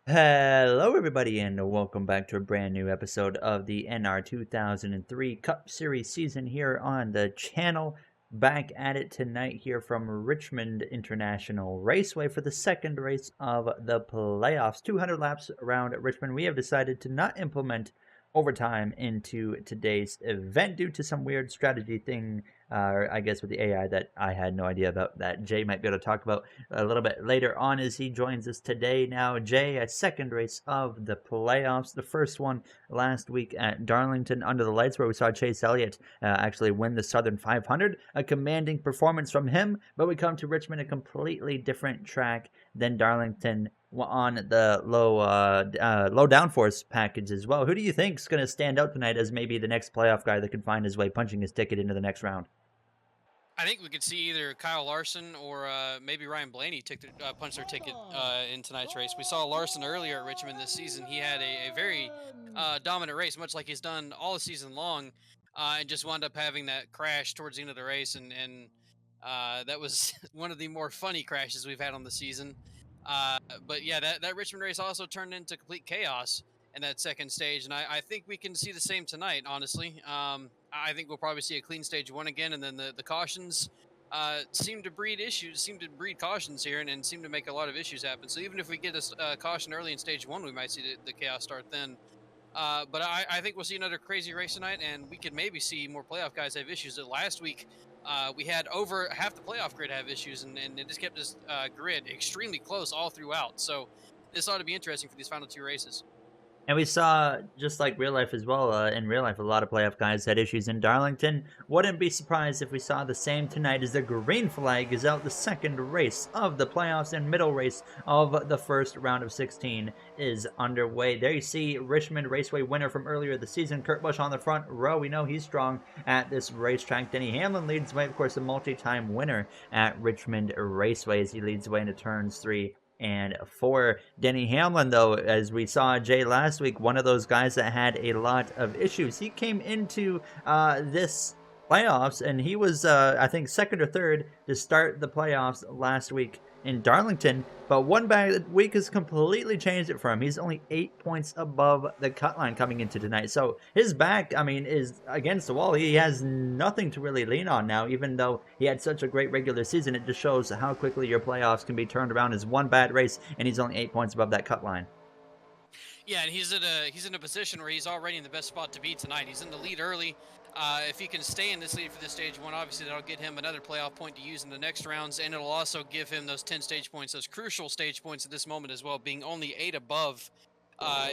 Hello, everybody, and welcome back to a brand new episode of the NR2003 Cup Series season here on the channel. Back at it tonight here from Richmond International Raceway for the second race of the playoffs. 200 laps around Richmond. We have decided to not implement overtime into today's event due to some weird strategy thing, I guess, with the AI that I had no idea about, that Jay might be able to talk about a little bit later on as he joins us today. Now, Jay, a second race of the playoffs, the first one last week at Darlington under the lights, where we saw Chase Elliott actually win the Southern 500, a commanding performance from him. But we come to Richmond, a completely different track than Darlington, on the low downforce package as well. Who do you think is going to stand out tonight as maybe the next playoff guy that could find his way punching his ticket into the next round? I think we could see either Kyle Larson or maybe Ryan Blaney punch their ticket in tonight's race. We saw Larson earlier at Richmond this season. He had a very dominant race, much like he's done all the season long, and just wound up having that crash towards the end of the race. And that was one of the more funny crashes we've had on the season. But yeah, that Richmond race also turned into complete chaos in that second stage. And I think we can see the same tonight, honestly. I think we'll probably see a clean stage one again, and then the cautions seem to breed cautions here, and seem to make a lot of issues happen. So even if we get a caution early in stage one, we might see the chaos start then. But I think we'll see another crazy race tonight, and we could maybe see more playoff guys have issues. Last week, we had over half the playoff grid have issues, and it just kept this grid extremely close all throughout. So this ought to be interesting for these final two races. And we saw, just like real life as well, in real life, a lot of playoff guys had issues in Darlington. Wouldn't be surprised if we saw the same tonight as the green flag is out. The second race of the playoffs and middle race of the first round of 16 is underway. There you see Richmond Raceway winner from earlier this season, Kurt Busch on the front row. We know he's strong at this racetrack. Denny Hamlin leads the way, of course, a multi-time winner at Richmond Raceway as he leads the way into turns 3 and 4. Denny Hamlin, though, as we saw Jay last week, one of those guys that had a lot of issues. He came into this playoffs, and he was, I think, second or third to start the playoffs last week in Darlington, but one bad week has completely changed it for him. He's only 8 points above the cut line coming into tonight. So his back, I mean, is against the wall. He has nothing to really lean on now, even though he had such a great regular season. It just shows how quickly your playoffs can be turned around as one bad race, and he's only 8 points above that cut line. Yeah, and he's in a position where he's already in the best spot to be tonight. He's in the lead early. If he can stay in this lead for this stage one, obviously that'll get him another playoff point to use in the next rounds, and it'll also give him those 10 stage points, those crucial stage points at this moment as well. Being only 8 above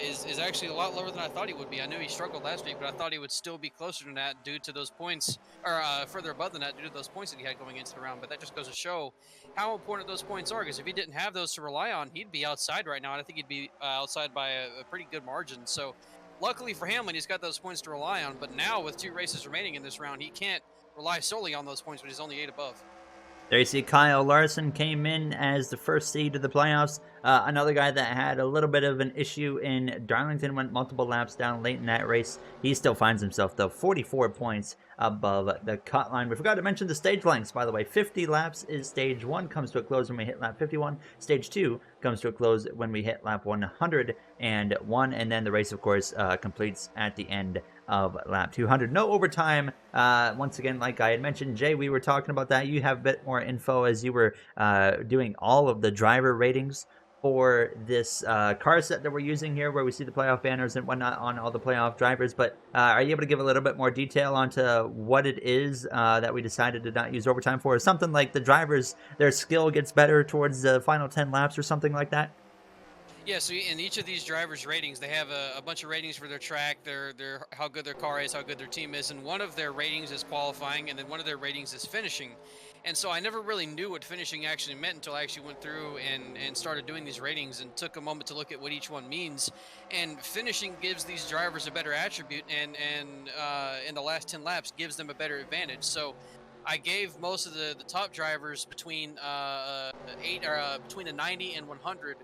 is actually a lot lower than I thought he would be. I knew he struggled last week, but I thought he would still be closer than that due to those points, or further above than that due to those points that he had going into the round. But that just goes to show how important those points are, because if he didn't have those to rely on, he'd be outside right now, and I think he'd be outside by a pretty good margin. So luckily for Hamlin, he's got those points to rely on, but now with 2 races remaining in this round, he can't rely solely on those points, but he's only 8 above. There you see Kyle Larson came in as the first seed of the playoffs. Another guy that had a little bit of an issue in Darlington, went multiple laps down late in that race. He still finds himself, though, 44 points above the cut line. We forgot to mention the stage lengths, by the way. 50 laps is stage 1, comes to a close when we hit lap 51. Stage 2 comes to a close when we hit lap 101, and then the race, of course, completes at the end of lap 200. No overtime. Once again, like I had mentioned, Jay, we were talking about that. You have a bit more info as you were doing all of the driver ratings for this car set that we're using here, where we see the playoff banners and whatnot on all the playoff drivers. But are you able to give a little bit more detail onto what it is that we decided to not use overtime for? Something like the drivers, their skill gets better towards the final 10 laps or something like that? Yeah, so in each of these drivers' ratings, they have a bunch of ratings for their track, their how good their car is, how good their team is, and one of their ratings is qualifying, and then one of their ratings is finishing. And so I never really knew what finishing actually meant until I actually went through and started doing these ratings and took a moment to look at what each one means. And finishing gives these drivers a better attribute, and in the last 10 laps gives them a better advantage. So I gave most of the top drivers between between a 90 and 100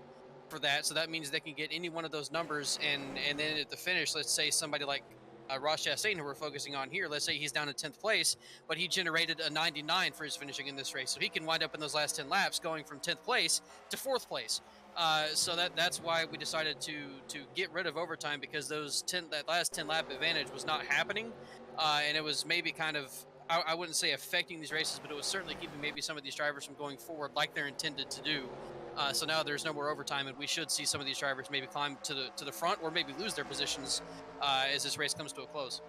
for that. So that means they can get any one of those numbers, and then at the finish, let's say somebody like Ross Chastain, who we're focusing on here, let's say he's down in 10th place, but he generated a 99 for his finishing in this race. So he can wind up in those last 10 laps going from 10th place to 4th place. So that's why we decided to get rid of overtime, because that last 10 lap advantage was not happening, and it was maybe kind of, I wouldn't say affecting these races, but it was certainly keeping maybe some of these drivers from going forward like they're intended to do. So now there's no more overtime, and we should see some of these drivers maybe climb to the front or maybe lose their positions as this race comes to a close.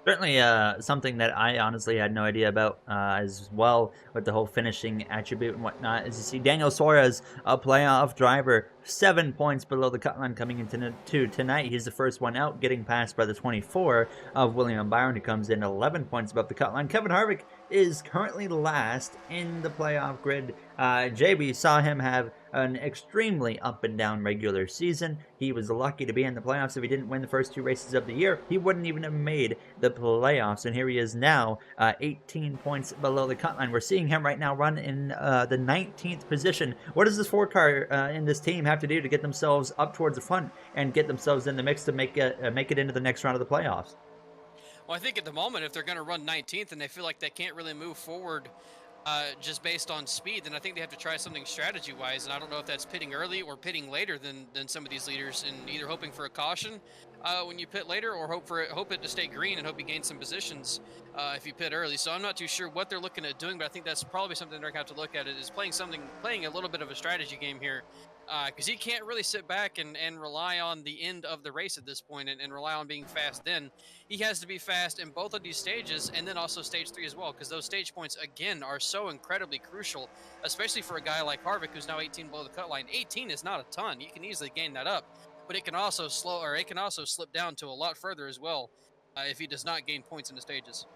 Certainly, something that I honestly had no idea about as well with the whole finishing attribute and whatnot. As you see, Daniel Suarez, a playoff driver, 7 points below the cut line coming into tonight. He's the first one out, getting passed by the 24 of William Byron, who comes in 11 points above the cut line. Kevin Harvick is currently last in the playoff grid. JB saw him have an extremely up and down regular season. He was lucky to be in the playoffs. If he didn't win the first 2 races of the year, he wouldn't even have made the playoffs. And here he is now, 18 points below the cut line. We're seeing him right now run in the 19th position. What does this 4 car in this team have to do to get themselves up towards the front and get themselves in the mix to make it into the next round of the playoffs? Well, I think at the moment, if they're going to run 19th and they feel like they can't really move forward just based on speed, then I think they have to try something strategy-wise. And I don't know if that's pitting early or pitting later than some of these leaders, and either hoping for a caution when you pit later, or hope it to stay green and hope you gain some positions if you pit early. So I'm not too sure what they're looking at doing, but I think that's probably something they're going to have to look at. It is playing a little bit of a strategy game here. Because he can't really sit back and rely on the end of the race at this point, and rely on being fast then. He has to be fast in both of these stages, and then also stage 3 as well, because those stage points, again, are so incredibly crucial, especially for a guy like Harvick, who's now 18 below the cut line. 18 is not a ton. You can easily gain that up, but it can also slip down to a lot further as well if he does not gain points in the stages.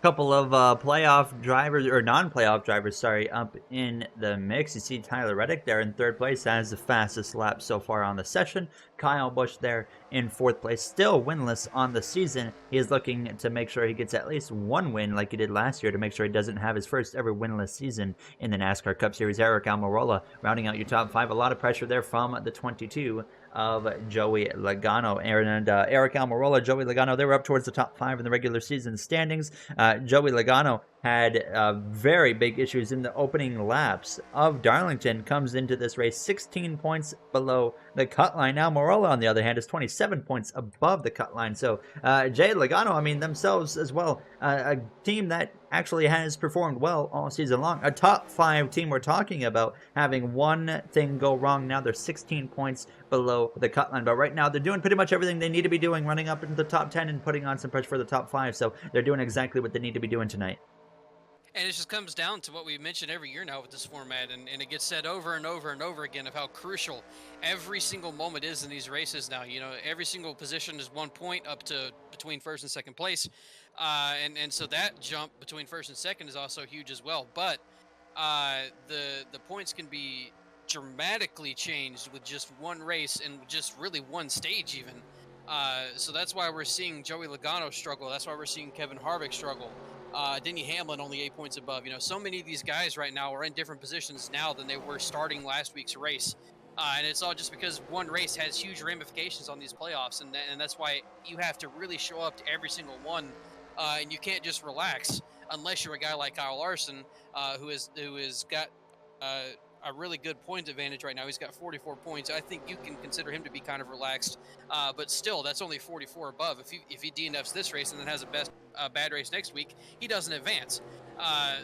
Couple of playoff drivers, or non-playoff drivers, sorry, up in the mix. You see Tyler Reddick there in 3rd place, has the fastest lap so far on the session. Kyle Busch there in 4th place, still winless on the season. He is looking to make sure he gets at least 1 win like he did last year, to make sure he doesn't have his first ever winless season in the NASCAR Cup Series. Eric Almirola rounding out your top 5. A lot of pressure there from the 22 of Joey Logano. And Eric Almirola, Joey Logano, they were up towards the top 5 in the regular season standings. Joey Logano had very big issues in the opening laps of Darlington. Comes into this race 16 points below the cut line. Now Almirola, on the other hand, is 27 points above the cut line. So Jay Logano, I mean, themselves as well, a team that actually has performed well all season long. A top 5 team we're talking about, having one thing go wrong. Now they're 16 points below the cut line. But right now they're doing pretty much everything they need to be doing, running up into the top 10 and putting on some pressure for the top 5. So they're doing exactly what they need to be doing tonight. And it just comes down to what we mention every year now with this format, and it gets said over and over and over again, of how crucial every single moment is in these races now. You know, every single position is 1 point up to between 1st and 2nd place. And so that jump between 1st and 2nd is also huge as well. But the points can be dramatically changed with just one race and just really one stage even. So that's why we're seeing Joey Logano struggle. That's why we're seeing Kevin Harvick struggle. Denny Hamlin only 8 points above. You know, so many of these guys right now are in different positions now than they were starting last week's race. And it's all just because one race has huge ramifications on these playoffs. And that's why you have to really show up to every single one. And you can't just relax unless you're a guy like Kyle Larson, who has got a really good point advantage right now. He's got 44 points. I think you can consider him to be kind of relaxed, but still, that's only 44 above. If he DNFs this race and then has a bad race next week, he doesn't advance.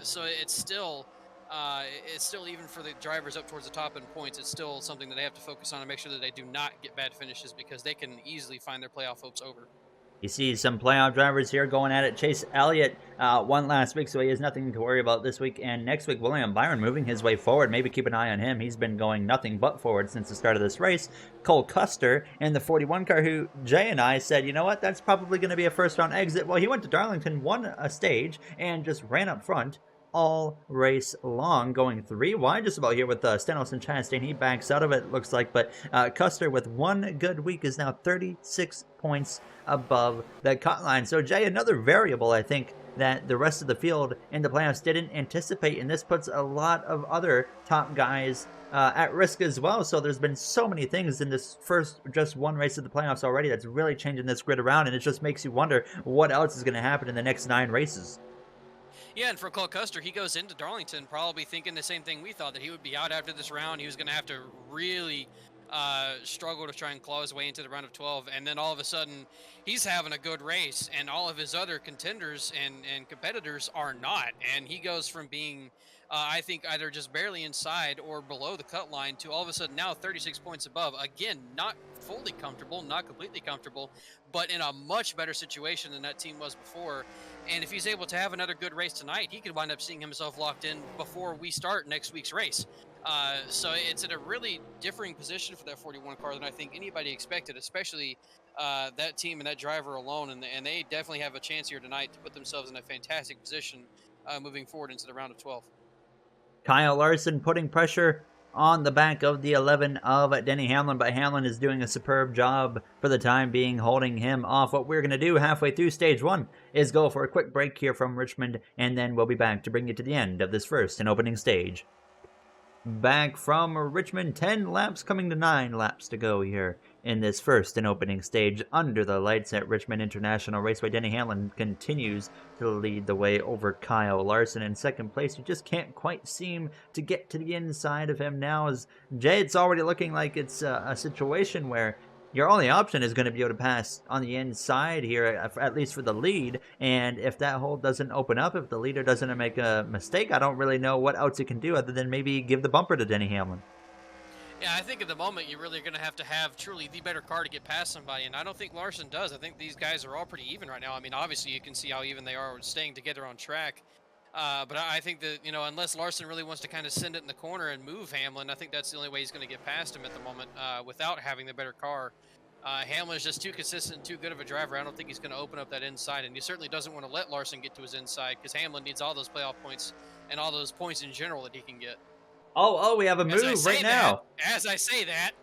So it's still even for the drivers up towards the top in points, it's still something that they have to focus on and make sure that they do not get bad finishes, because they can easily find their playoff hopes over. You see some playoff drivers here going at it. Chase Elliott won last week, so he has nothing to worry about this week. And next week, William Byron moving his way forward. Maybe keep an eye on him. He's been going nothing but forward since the start of this race. Cole Custer in the 41 car, who Jay and I said, you know what, that's probably going to be a first-round exit. Well, he went to Darlington, won a stage, and just ran up front all race long, going 3 wide just about here with Stenos and Chastain. He backs out of it, looks like, but Custer with one good week is now 36 points above the cut line. So Jay, another variable I think that the rest of the field in the playoffs didn't anticipate, and this puts a lot of other top guys at risk as well. So there's been so many things in this first just one race of the playoffs already that's really changing this grid around, and it just makes you wonder what else is going to happen in the next 9 races. Yeah, and for Cole Custer, he goes into Darlington probably thinking the same thing we thought, that he would be out after this round. He was going to have to really struggle to try and claw his way into the round of 12. And then all of a sudden, he's having a good race, and all of his other contenders and competitors are not. And he goes from being, I think, either just barely inside or below the cut line to all of a sudden now 36 points above. Again, not fully comfortable, not completely comfortable, but in a much better situation than that team was before. And if he's able to have another good race tonight, he could wind up seeing himself locked in before we start next week's race. So it's in a really differing position for that 41 car than I think anybody expected, especially that team and that driver alone. And they definitely have a chance here tonight to put themselves in a fantastic position moving forward into the round of 12. Kyle Larson putting pressure on the back of the 11 of Denny Hamlin, but Hamlin is doing a superb job for the time being, holding him off. What we're going to do halfway through stage 1 is go for a quick break here from Richmond, and then we'll be back to bring you to the end of this first and opening stage. Back from Richmond, 10 laps coming to 9 laps to go here in this first and opening stage under the lights at Richmond International Raceway. Denny Hamlin continues to lead the way over Kyle Larson in second place. You just can't quite seem to get to the inside of him now, as Jay, it's already looking like it's a situation where your only option is going to be able to pass on the inside here, at least for the lead. And if that hole doesn't open up, if the leader doesn't make a mistake, I don't really know what else it can do other than maybe give the bumper to Denny Hamlin. Yeah, I think at the moment you're really going to have truly the better car to get past somebody, and I don't think Larson does. I think these guys are all pretty even right now. I mean, obviously you can see how even they are staying together on track. But I think that, unless Larson really wants to kind of send it in the corner and move Hamlin, I think that's the only way he's going to get past him at the moment without having the better car. Hamlin is just too consistent and too good of a driver. I don't think he's going to open up that inside, and he certainly doesn't want to let Larson get to his inside because Hamlin needs all those playoff points and all those points in general that he can get. Oh, we have a move right now. As I say that,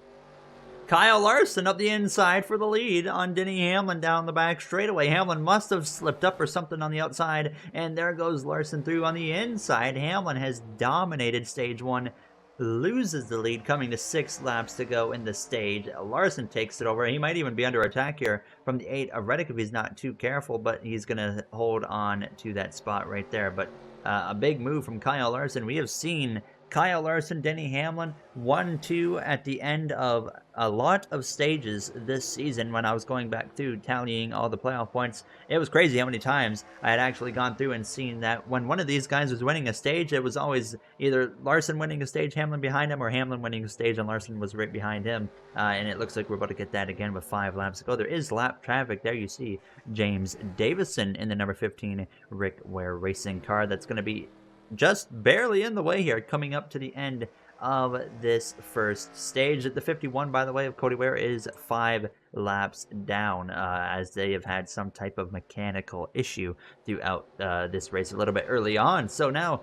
Kyle Larson up the inside for the lead on Denny Hamlin down the back straightaway. Hamlin must have slipped up or something on the outside, and there goes Larson through on the inside. Hamlin has dominated stage 1, loses the lead coming to 6 laps to go in the stage. Larson takes it over. He might even be under attack here from the 8 of Reddick if he's not too careful, but he's going to hold on to that spot right there. But a big move from Kyle Larson. We have seen Kyle Larson, Denny Hamlin, 1-2 at the end of a lot of stages this season. When I was going back through tallying all the playoff points, it was crazy how many times I had actually gone through and seen that when one of these guys was winning a stage, it was always either Larson winning a stage, Hamlin behind him, or Hamlin winning a stage and Larson was right behind him. And it looks like we're about to get that again with 5 laps to go. There is lap traffic. There you see James Davison in the number 15 Rick Ware racing car. That's going to be just barely in the way here, coming up to the end of this first stage. At the 51, by the way, of Cody Ware is 5 laps down, as they have had some type of mechanical issue throughout this race a little bit early on. So now,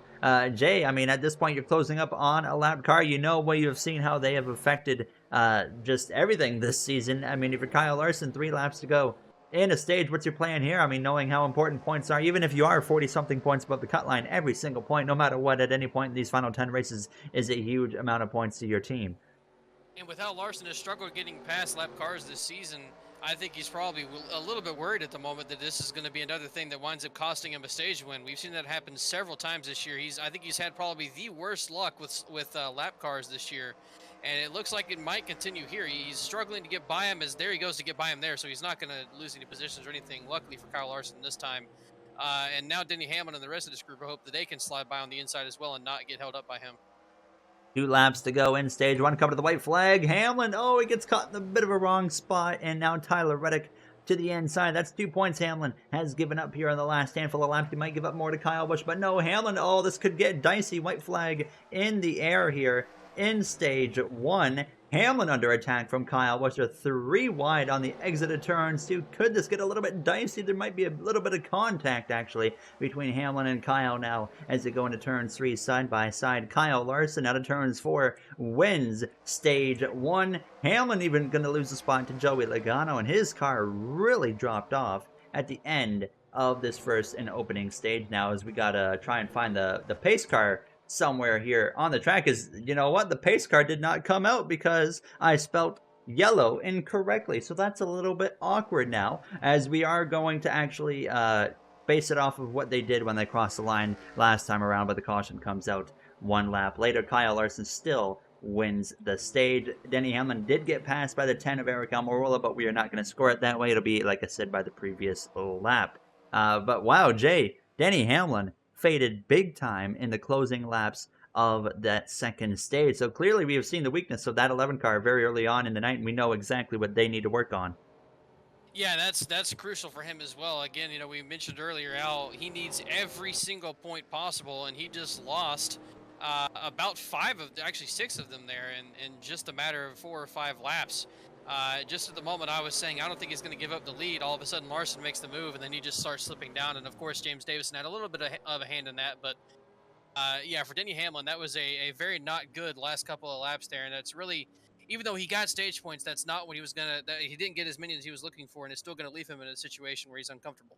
Jay, I mean, at this point, you're closing up on a lap car. You know, well, you have seen how they have affected just everything this season. I mean, if you're Kyle Larson, 3 laps to go in a stage, what's your plan here? I mean, knowing how important points are, even if you are 40-something points above the cut line, every single point, no matter what, at any point in these final 10 races, is a huge amount of points to your team. and with how Larson has struggled getting past lap cars this season, I think he's probably a little bit worried at the moment that this is going to be another thing that winds up costing him a stage win. We've seen that happen several times this year. I think he's had probably the worst luck with lap cars this year. And it looks like it might continue here. He's struggling to get by him as there he goes to get by him there, so he's not going to lose any positions or anything, luckily for Kyle Larson this time. And now Denny Hamlin and the rest of this group, I hope that they can slide by on the inside as well and not get held up by him. 2 laps to go in stage 1, coming to the white flag. Hamlin, oh, he gets caught in a bit of a wrong spot, and now Tyler Reddick to the inside. That's 2 points Hamlin has given up here on the last handful of laps. He might give up more to Kyle Busch, but no, Hamlin, oh, this could get dicey. White flag in the air here in stage 1. Hamlin under attack from Kyle Busch. 3 wide on the exit of turns 2. Could this get a little bit dicey? There might be a little bit of contact, actually, between Hamlin and Kyle now as they go into turns 3 side by side. Kyle Larson out of turns 4 wins stage 1. Hamlin even going to lose the spot to Joey Logano, and his car really dropped off at the end of this first and opening stage now, as we got to try and find the pace car somewhere here on the track. Is, you know what, the pace car did not come out because I spelt yellow incorrectly, so that's a little bit awkward now, as we are going to actually base it off of what they did when they crossed the line last time around, but the caution comes out one lap later. Kyle Larson still wins the stage. Denny Hamlin did get passed by the 10 of Eric Almirola, but we are not going to score it that way. It'll be, like I said, by the previous lap. But wow, Jay, Denny Hamlin faded big time in the closing laps of that second stage. So clearly we have seen the weakness of that 11 car very early on in the night, and we know exactly what they need to work on. Yeah, that's crucial for him as well. Again, we mentioned earlier how he needs every single point possible, and he just lost about actually six of them there, in just a matter of 4 or 5 laps. Just at the moment I was saying I don't think he's going to give up the lead, all of a sudden Larson makes the move, and then he just starts slipping down. And of course James Davison had a little bit of a hand in that, but yeah, for Denny Hamlin, that was a very not good last couple of laps there, and that's really, even though he got stage points, that's not what he was gonna. He didn't get as many as he was looking for, and it's still gonna leave him in a situation where he's uncomfortable.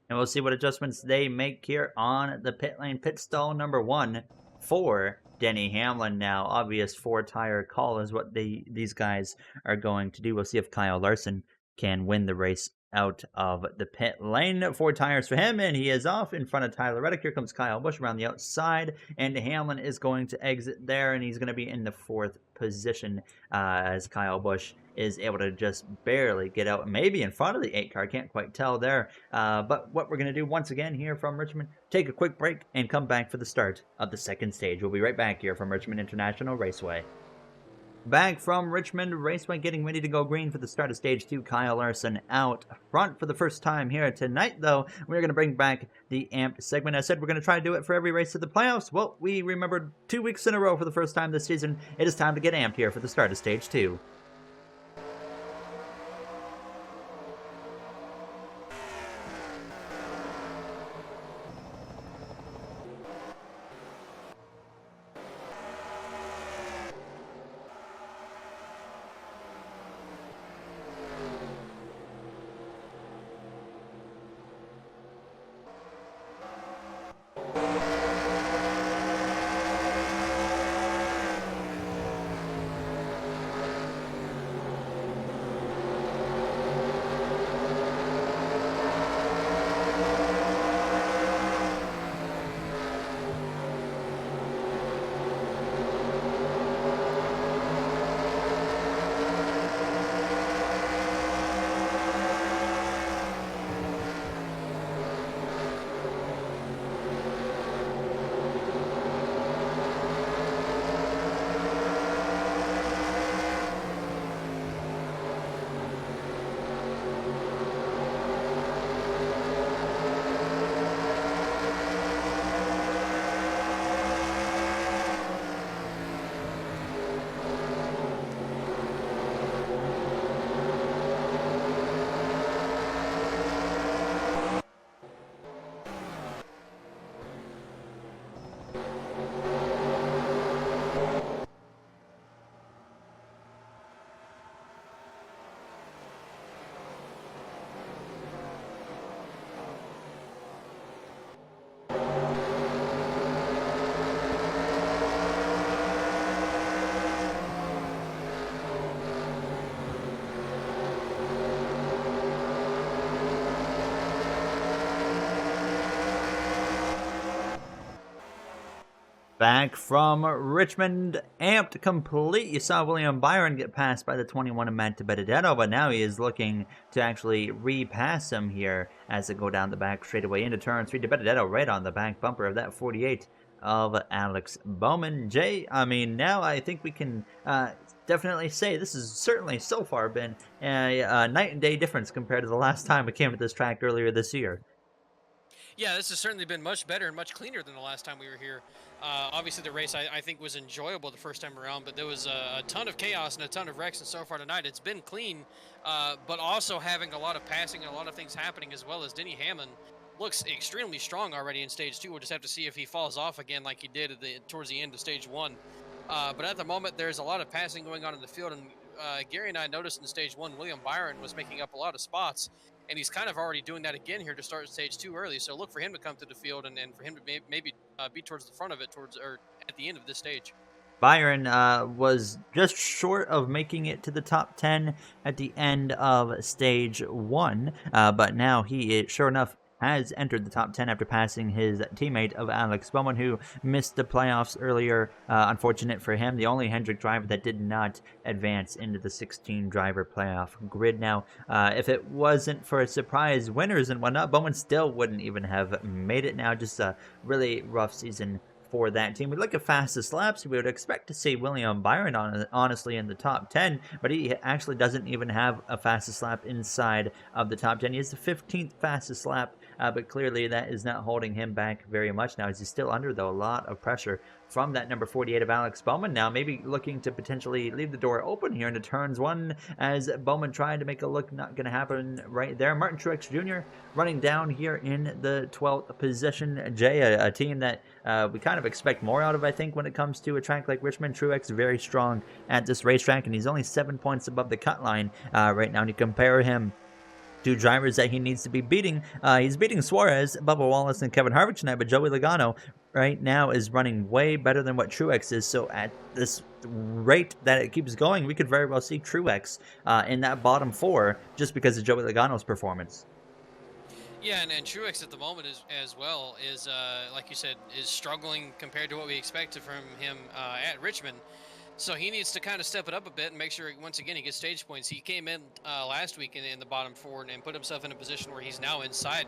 And we'll see what adjustments they make here on the pit lane. Pit stall number 1 for Denny Hamlin now. Obvious 4-tire call is what these guys are going to do. We'll see if Kyle Larson can win the race out of the pit lane. 4 tires for him, and he is off in front of Tyler Reddick. Here comes Kyle Busch around the outside, and Hamlin is going to exit there, and he's going to be in the 4th position as Kyle Busch is able to just barely get out, maybe in front of the 8 car. Can't quite tell there. But what we're going to do once again here from Richmond, take a quick break and come back for the start of the second stage. We'll be right back here from Richmond International Raceway. Back from Richmond Raceway, getting ready to go green for the start of Stage 2. Kyle Larson out front for the first time here tonight, though. We're going to bring back the amped segment. I said we're going to try to do it for every race of the playoffs. Well, we remembered 2 weeks in a row for the first time this season. It is time to get amped here for the start of Stage 2. Back from Richmond, amped complete. You saw William Byron get passed by the 21 of Matt Benedetto, but now he is looking to actually repass him here as they go down the back straightaway into turn 3. Benedetto right on the back bumper of that 48 of Alex Bowman. Jay, I mean, now I think we can definitely say this has certainly so far been a night and day difference compared to the last time we came to this track earlier this year. Yeah, this has certainly been much better and much cleaner than the last time we were here. Obviously, the race I think was enjoyable the first time around, but there was a ton of chaos and a ton of wrecks, and so far tonight it's been clean, but also having a lot of passing and a lot of things happening, as well as Denny Hamlin looks extremely strong already in Stage 2. We'll just have to see if he falls off again like he did towards the end of Stage 1. But at the moment, there's a lot of passing going on in the field, and Gary and I noticed in Stage 1, William Byron was making up a lot of spots, and he's kind of already doing that again here to start Stage 2 early. So look for him to come through the field and for him to maybe be towards the front of it, or at the end of this stage. Byron was just short of making it to the top 10 at the end of Stage 1, but now he, sure enough, has entered the top 10 after passing his teammate of Alex Bowman, who missed the playoffs earlier. Unfortunate for him, the only Hendrick driver that did not advance into the 16 driver playoff grid. Now, if it wasn't for surprise winners and whatnot, Bowman still wouldn't even have made it. Now, just a really rough season for that team. We look at fastest laps. We would expect to see William Byron honestly in the top 10, but he actually doesn't even have a fastest lap inside of the top 10. He has the 15th fastest lap, but clearly that is not holding him back very much now, as he's still under, though, a lot of pressure from that number 48 of Alex Bowman. Now maybe looking to potentially leave the door open here into turns one, as Bowman tried to make a look. Not going to happen right there. Martin Truex Jr. running down here in the 12th position. Jay, a team that we kind of expect more out of, I think, when it comes to a track like Richmond. Truex very strong at this racetrack, and he's only 7 points above the cut line right now. And you compare him to drivers that he needs to be beating. He's beating Suarez, Bubba Wallace, and Kevin Harvick tonight, but Joey Logano right now is running way better than what Truex is. So at this rate that it keeps going, we could very well see Truex in that bottom four just because of Joey Logano's performance. Yeah, and Truex at the moment is as well is like you said, is struggling compared to what we expected from him at Richmond. So he needs to kind of step it up a bit and make sure, once again, he gets stage points. He came in last week in the bottom four and put himself in a position where he's now inside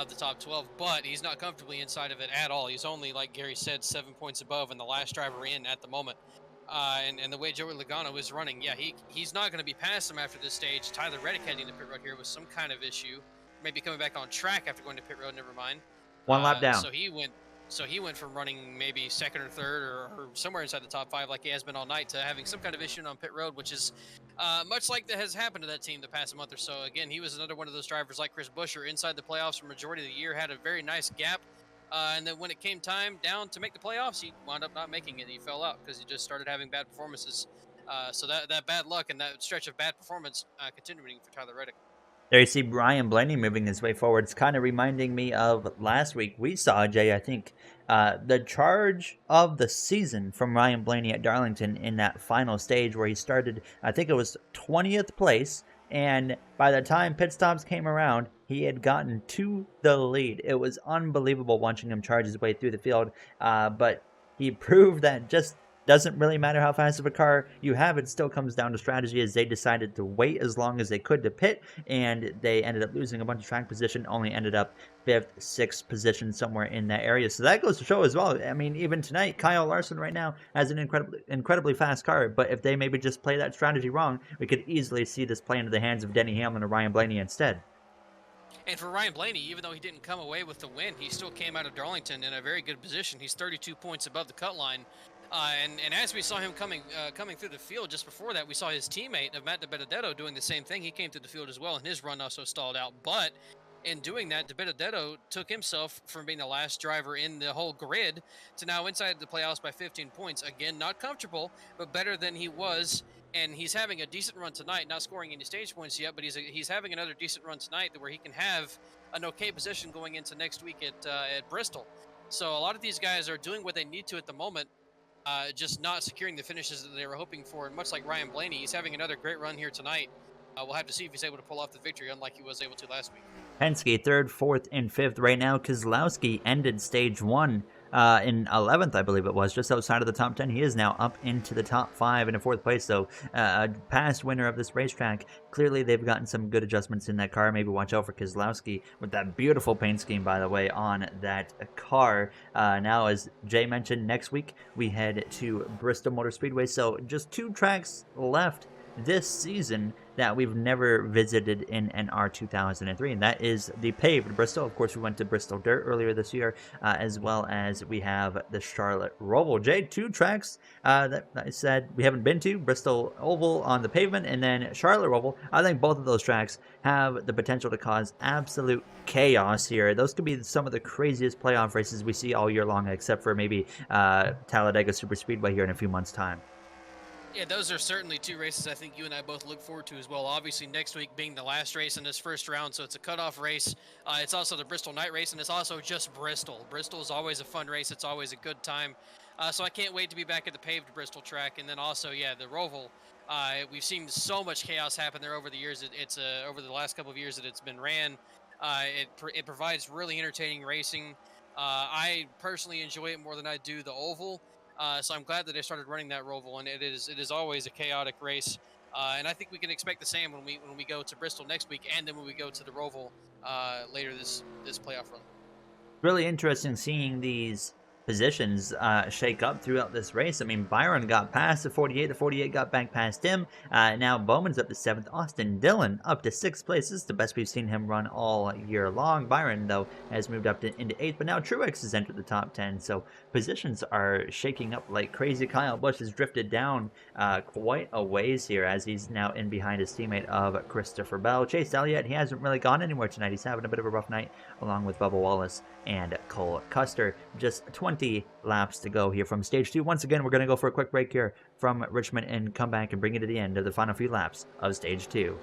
the top 12, but he's not comfortably inside of it at all. He's only, like Gary said, 7 points above and the last driver in at the moment. And the way Joey Logano is running, yeah, he's not going to be past him after this stage. Tyler Reddick heading to pit road here with some kind of issue. Maybe coming back on track after going to pit road, never mind. One lap down. So he went from running maybe second or third or somewhere inside the top five like he has been all night to having some kind of issue on pit road, which is much like that has happened to that team the past month or so. Again, he was another one of those drivers like Chris Buescher inside the playoffs for majority of the year, had a very nice gap. And then when it came time down to make the playoffs, he wound up not making it. He fell out because he just started having bad performances. So that bad luck and that stretch of bad performance continuing for Tyler Reddick. There you see Ryan Blaney moving his way forward. It's kind of reminding me of last week. We saw, Jay, I think, the charge of the season from Ryan Blaney at Darlington in that final stage where he started, I think it was 20th place. And by the time pit stops came around, he had gotten to the lead. It was unbelievable watching him charge his way through the field. But he proved that just doesn't really matter how fast of a car you have. It still comes down to strategy, as they decided to wait as long as they could to pit, and they ended up losing a bunch of track position, only ended up 5th, 6th position, somewhere in that area. So that goes to show as well. I mean, even tonight, Kyle Larson right now has an incredibly fast car, but if they maybe just play that strategy wrong, we could easily see this play into the hands of Denny Hamlin or Ryan Blaney instead. And for Ryan Blaney, even though he didn't come away with the win, he still came out of Darlington in a very good position. He's 32 points above the cut line. And as we saw him coming through the field just before that, we saw his teammate of Matt DiBenedetto doing the same thing. He came through the field as well, and his run also stalled out. But in doing that, DiBenedetto took himself from being the last driver in the whole grid to now inside the playoffs by 15 points. Again, not comfortable, but better than he was. And he's having a decent run tonight, not scoring any stage points yet, but he's having another decent run tonight where he can have an okay position going into next week at Bristol. So a lot of these guys are doing what they need to at the moment. Just not securing the finishes that they were hoping for. And much like Ryan Blaney, he's having another great run here tonight. We'll have to see if he's able to pull off the victory, unlike he was able to last week. Penske 3rd, 4th, and 5th right now. Keselowski ended stage 1 in 11th, I believe it was, just outside of the top 10. He is now up into the top 5 in a 4th place, so a past winner of this racetrack. Clearly, they've gotten some good adjustments in that car. Maybe watch out for Keselowski with that beautiful paint scheme, by the way, on that car. Now, as Jay mentioned, next week we head to Bristol Motor Speedway, so just 2 tracks left this season that we've never visited in NR2003, and that is the paved Bristol. Of course, we went to Bristol Dirt earlier this year, as well as we have the Charlotte Roval. Jay, 2 tracks that I said we haven't been to: Bristol Oval on the pavement, and then Charlotte Roval. I think both of those tracks have the potential to cause absolute chaos here. Those could be some of the craziest playoff races we see all year long, except for maybe Talladega Superspeedway here in a few months' time. Yeah, those are certainly 2 races I think you and I both look forward to as well. Obviously, next week being the last race in this first round, so it's a cutoff race. It's also the Bristol night race, and it's also just Bristol. Bristol is always a fun race. It's always a good time. So I can't wait to be back at the paved Bristol track. And then also, yeah, the Roval. We've seen so much chaos happen there over the years. It's over the last couple of years that it's been ran. It provides really entertaining racing. I personally enjoy it more than I do the oval. So I'm glad that they started running that roval, and it is always a chaotic race. And I think we can expect the same when we go to Bristol next week, and then when we go to the roval later this playoff run. Really interesting seeing these positions shake up throughout this race. I mean, Byron got past the 48. The 48 got back past him. Now Bowman's up to 7th. Austin Dillon up to 6th place. This is the best we've seen him run all year long. Byron, though, has moved up into 8th. But now Truex has entered the top 10. So positions are shaking up like crazy. Kyle Busch has drifted down quite a ways here as he's now in behind his teammate of Christopher Bell. Chase Elliott, he hasn't really gone anywhere tonight. He's having a bit of a rough night along with Bubba Wallace and Cole Custer. Just 20 laps to go here from stage 2. Once again, we're going to go for a quick break here from Richmond and come back and bring you to the end of the final few laps of stage 2.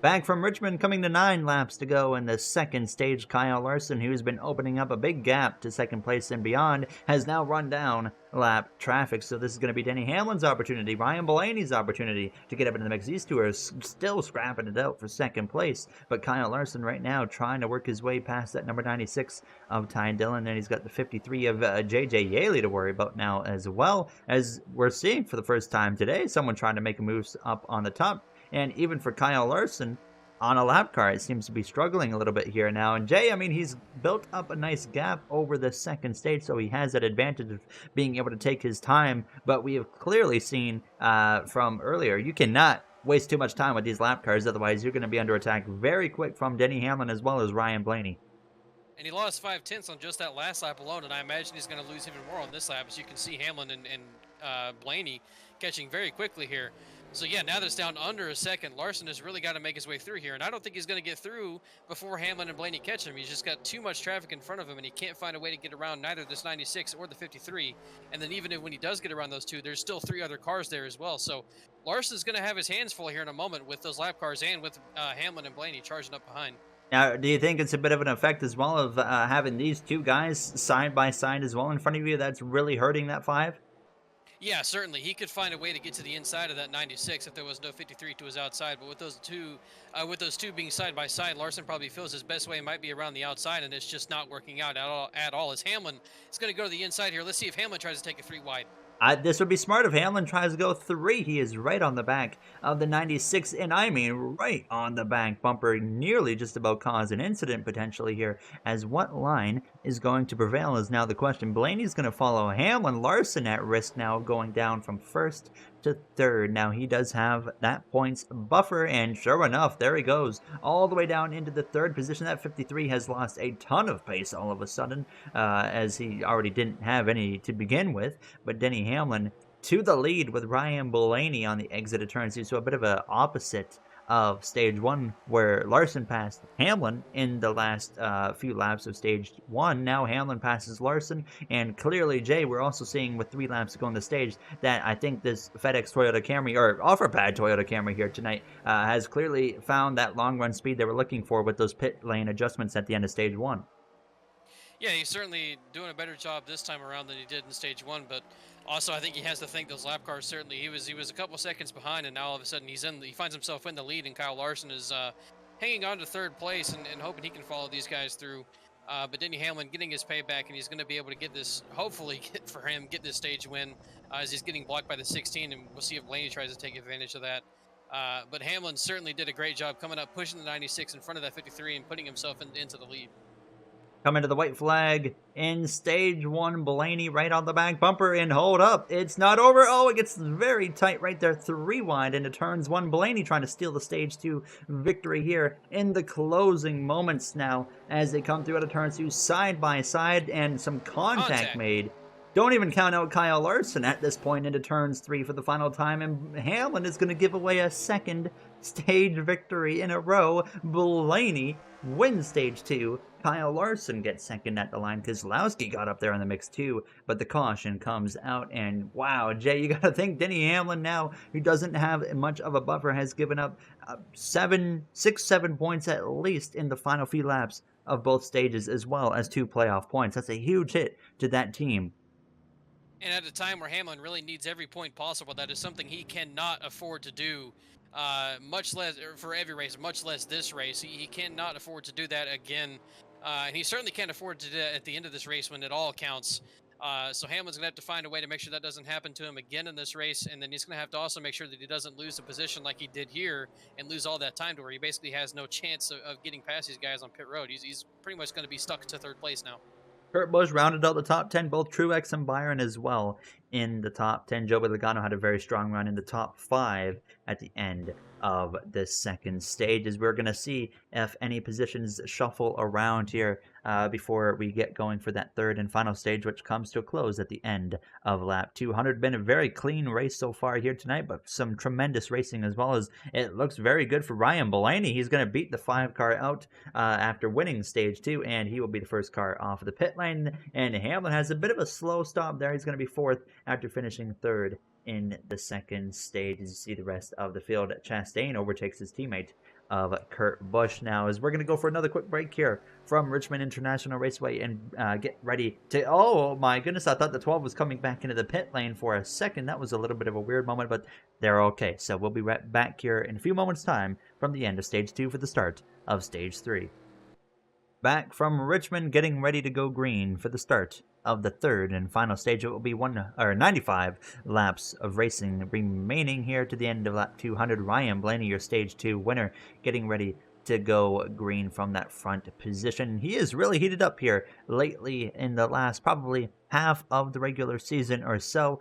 Back from Richmond, coming to 9 laps to go in the second stage. Kyle Larson, who's been opening up a big gap to second place and beyond, has now run down lap traffic. So this is going to be Denny Hamlin's opportunity, Ryan Blaney's opportunity to get up into the mix. These two are still scrapping it out for second place. But Kyle Larson right now trying to work his way past that number 96 of Ty Dillon. And he's got the 53 of JJ Yaley to worry about now, as well as we're seeing for the first time today, someone trying to make a move up on the top. And even for Kyle Larson, on a lap car, it seems to be struggling a little bit here now. And Jay, I mean, he's built up a nice gap over the second stage, so he has that advantage of being able to take his time. But we have clearly seen from earlier, you cannot waste too much time with these lap cars, otherwise you're going to be under attack very quick from Denny Hamlin as well as Ryan Blaney. And he lost 5 tenths on just that last lap alone, and I imagine he's going to lose even more on this lap. As you can see, Hamlin and Blaney catching very quickly here. So yeah, now that it's down under a second, Larson has really got to make his way through here, and I don't think he's going to get through before Hamlin and Blaney catch him. He's just got too much traffic in front of him, and he can't find a way to get around neither this 96 or the 53. And then even when he does get around those two, there's still 3 other cars there as well. So Larson's going to have his hands full here in a moment with those lap cars and with Hamlin and Blaney charging up behind. Now, do you think it's a bit of an effect as well of having these two guys side by side as well in front of you that's really hurting that 5? Yeah, certainly. He could find a way to get to the inside of that 96 if there was no 53 to his outside. But with those two being side by side, Larson probably feels his best way might be around the outside, and it's just not working out at all. As Hamlin is going to go to the inside here. Let's see if Hamlin tries to take a 3 wide. This would be smart if Hamlin tries to go 3. He is right on the back of the 96, and I mean right on the back bumper, nearly just about cause an incident potentially here, as what line is going to prevail is now the question. Blaney's going to follow Hamlin. Larson at risk now going down from 1st to 3rd. Now he does have that points buffer, and sure enough, there he goes all the way down into the 3rd position. That 53 has lost a ton of pace all of a sudden, as he already didn't have any to begin with. But Denny Hamlin to the lead with Ryan Blaney on the exit of turn 2, so a bit of a opposite of stage 1, where Larson passed Hamlin in the last few laps of stage 1. Now Hamlin passes Larson, and clearly, Jay, we're also seeing with 3 laps to go on the stage that I think this FedEx Toyota Camry, or OfferPad Toyota Camry here tonight, has clearly found that long run speed they were looking for with those pit lane adjustments at the end of stage 1. Yeah, he's certainly doing a better job this time around than he did in stage 1, but also I think he has to thank those lap cars. Certainly, he was a couple seconds behind, and now all of a sudden he finds himself in the lead, and Kyle Larson is hanging on to 3rd place and hoping he can follow these guys through. But Denny Hamlin getting his payback, and he's going to be able to get this, hopefully get this stage win, as he's getting blocked by the 16, and we'll see if Blaney tries to take advantage of that. But Hamlin certainly did a great job coming up, pushing the 96 in front of that 53 and putting himself into the lead. Coming to the white flag in stage 1, Blaney right on the back bumper, and hold up, it's not over. Oh, it gets very tight right there, 3 wide into turns 1. Blaney trying to steal the stage 2 victory here in the closing moments now as they come through out of turn 2 side by side, and some contact made. Don't even count out Kyle Larson at this point into turns 3 for the final time, and Hamlin is going to give away a 2nd stage victory in a row. Blaney wins stage 2. Kyle Larson gets 2nd at the line. Keselowski got up there in the mix too, but the caution comes out, and wow, Jay, you got to think Denny Hamlin now, who doesn't have much of a buffer, has given up 7 points at least in the final few laps of both stages, as well as 2 playoff points. That's a huge hit to that team. And at a time where Hamlin really needs every point possible, that is something he cannot afford to do. much less for every race, much less this race. He cannot afford to do that again. And he certainly can't afford to do that at the end of this race when it all counts. So Hamlin's going to have to find a way to make sure that doesn't happen to him again in this race. And then he's going to have to also make sure that he doesn't lose the position like he did here and lose all that time to where he basically has no chance of getting past these guys on pit road. He's pretty much going to be stuck to third place now. Kurt Busch rounded out the top 10, both Truex and Byron as well in the top 10. Joey Logano had a very strong run in the top 5 at the end of this second stage, as we're going to see if any positions shuffle around here before we get going for that third and final stage, which comes to a close at the end of lap 200. Been a very clean race so far here tonight, but some tremendous racing as well. As it looks very good for Ryan Blaney. He's going to beat the 5 car out after winning stage 2, and he will be the first car off of the pit lane. And Hamlin has a bit of a slow stop there. He's going to be 4th after finishing 3rd in the second stage. As you see the rest of the field, Chastain overtakes his teammate of Kurt Busch now, as we're going to go for another quick break here from Richmond International Raceway and get ready to... Oh my goodness, I thought the 12 was coming back into the pit lane for a second. That was a little bit of a weird moment, but they're okay. So we'll be right back here in a few moments time from the end of stage 2 for the start of stage 3. Back from Richmond, getting ready to go green for the start of the third and final stage. It will be 95 laps of racing remaining here to the end of lap 200. Ryan Blaney, your stage 2 winner, getting ready to go green from that front position. He is really heated up here lately in the last probably half of the regular season or so,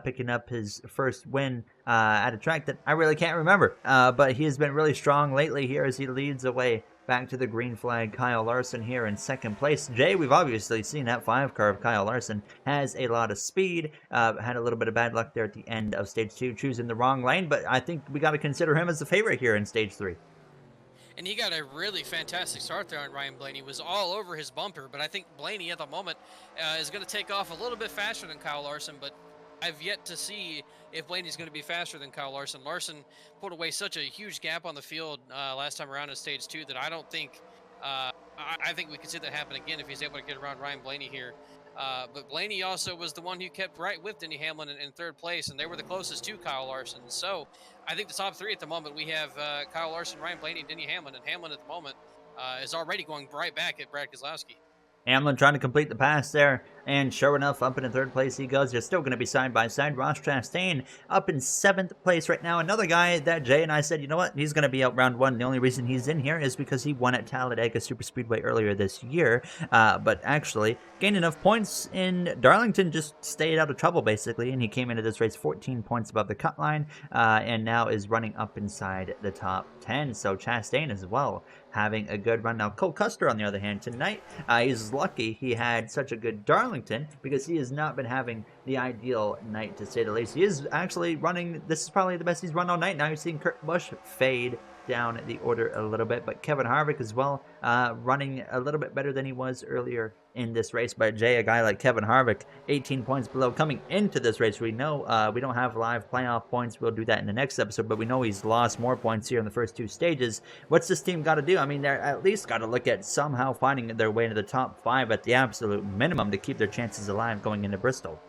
picking up his first win at a track that I really can't remember, but he has been really strong lately here as he leads away back to the green flag. Kyle Larson here in second place. Jay, we've obviously seen that 5 car of Kyle Larson has a lot of speed. Had a little bit of bad luck there at the end of stage 2, choosing the wrong lane, but I think we got to consider him as the favorite here in stage 3. And he got a really fantastic start there on Ryan Blaney. Was all over his bumper, but I think Blaney at the moment is going to take off a little bit faster than Kyle Larson, but I've yet to see if Blaney's going to be faster than Kyle Larson. Larson pulled away such a huge gap on the field last time around in stage 2 that I don't think I think we could see that happen again if he's able to get around Ryan Blaney here. But Blaney also was the one who kept right with Denny Hamlin in third place, and they were the closest to Kyle Larson. So I think the top 3 at the moment, we have Kyle Larson, Ryan Blaney, and Denny Hamlin. And Hamlin at the moment is already going right back at Brad Keselowski. Hamlin trying to complete the pass there, and sure enough, up in third place he goes. They're still going to be side by side. Ross Chastain up in 7th place right now. Another guy that Jay and I said, you know what, he's going to be out round 1. The only reason he's in here is because he won at Talladega Superspeedway earlier this year, but actually gained enough points in Darlington, just stayed out of trouble basically, and he came into this race 14 points above the cut line, and now is running up inside the top 10. So Chastain as well having a good run. Now Cole Custer on the other hand tonight, he's lucky he had such a good Darlington, because he has not been having the ideal night to say the least. He is actually running, this is probably the best he's run all night. Now you're seeing Kurt Busch fade down the order a little bit, but Kevin Harvick as well, running a little bit better than he was earlier in this race. But Jay, a guy like Kevin Harvick, 18 points below coming into this race. We know we don't have live playoff points. We'll do that in the next episode, but we know he's lost more points here in the first 2 stages. What's this team got to do? I mean, they're at least got to look at somehow finding their way into the top 5 at the absolute minimum to keep their chances alive going into Bristol.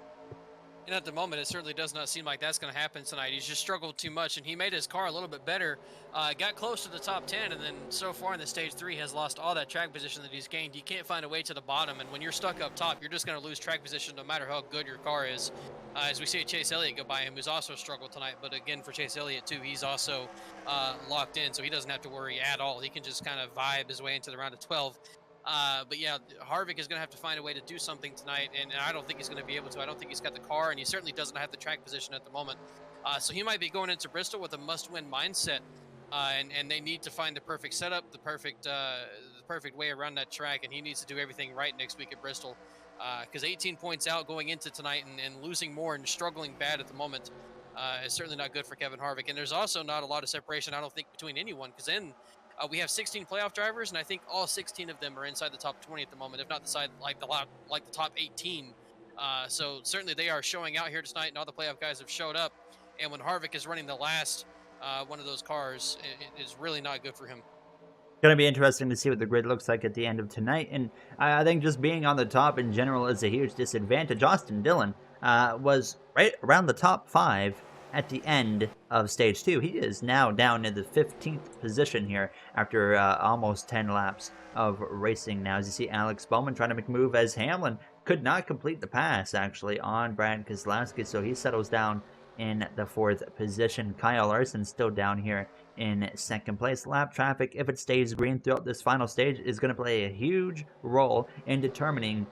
And at the moment, it certainly does not seem like that's going to happen tonight. He's just struggled too much, and he made his car a little bit better, got close to the top 10, and then so far in the stage 3 has lost all that track position that he's gained. He can't find a way to the bottom, and when you're stuck up top, you're just going to lose track position no matter how good your car is. As we see Chase Elliott go by him, who's also struggled tonight, but again, for Chase Elliott too, he's also locked in, so he doesn't have to worry at all. He can just kind of vibe his way into the round of 12. But yeah, Harvick is going to have to find a way to do something tonight, and I don't think he's going to be able to. I don't think he's got the car, and he certainly doesn't have the track position at the moment. So he might be going into Bristol with a must-win mindset, and they need to find the perfect setup, the perfect way around that track, and he needs to do everything right next week at Bristol. Because 18 points out going into tonight and losing more and struggling bad at the moment is certainly not good for Kevin Harvick. And there's also not a lot of separation, I don't think, between anyone, because then we have 16 playoff drivers, and I think all 16 of them are inside the top 20 at the moment, if not the top 18. So certainly they are showing out here tonight, and all the playoff guys have showed up. And when Harvick is running the last one of those cars, it is really not good for him. Going to be interesting to see what the grid looks like at the end of tonight, and I think just being on the top in general is a huge disadvantage. Austin Dillon was right around the top 5 at the end of stage 2. He is now down in the 15th position here after almost 10 laps of racing now. As you see Alex Bowman trying to make a move as Hamlin could not complete the pass actually on Brad Keselowski, so he settles down in the 4th position. Kyle Larson still down here in 2nd place. Lap traffic, if it stays green throughout this final stage, is going to play a huge role in determining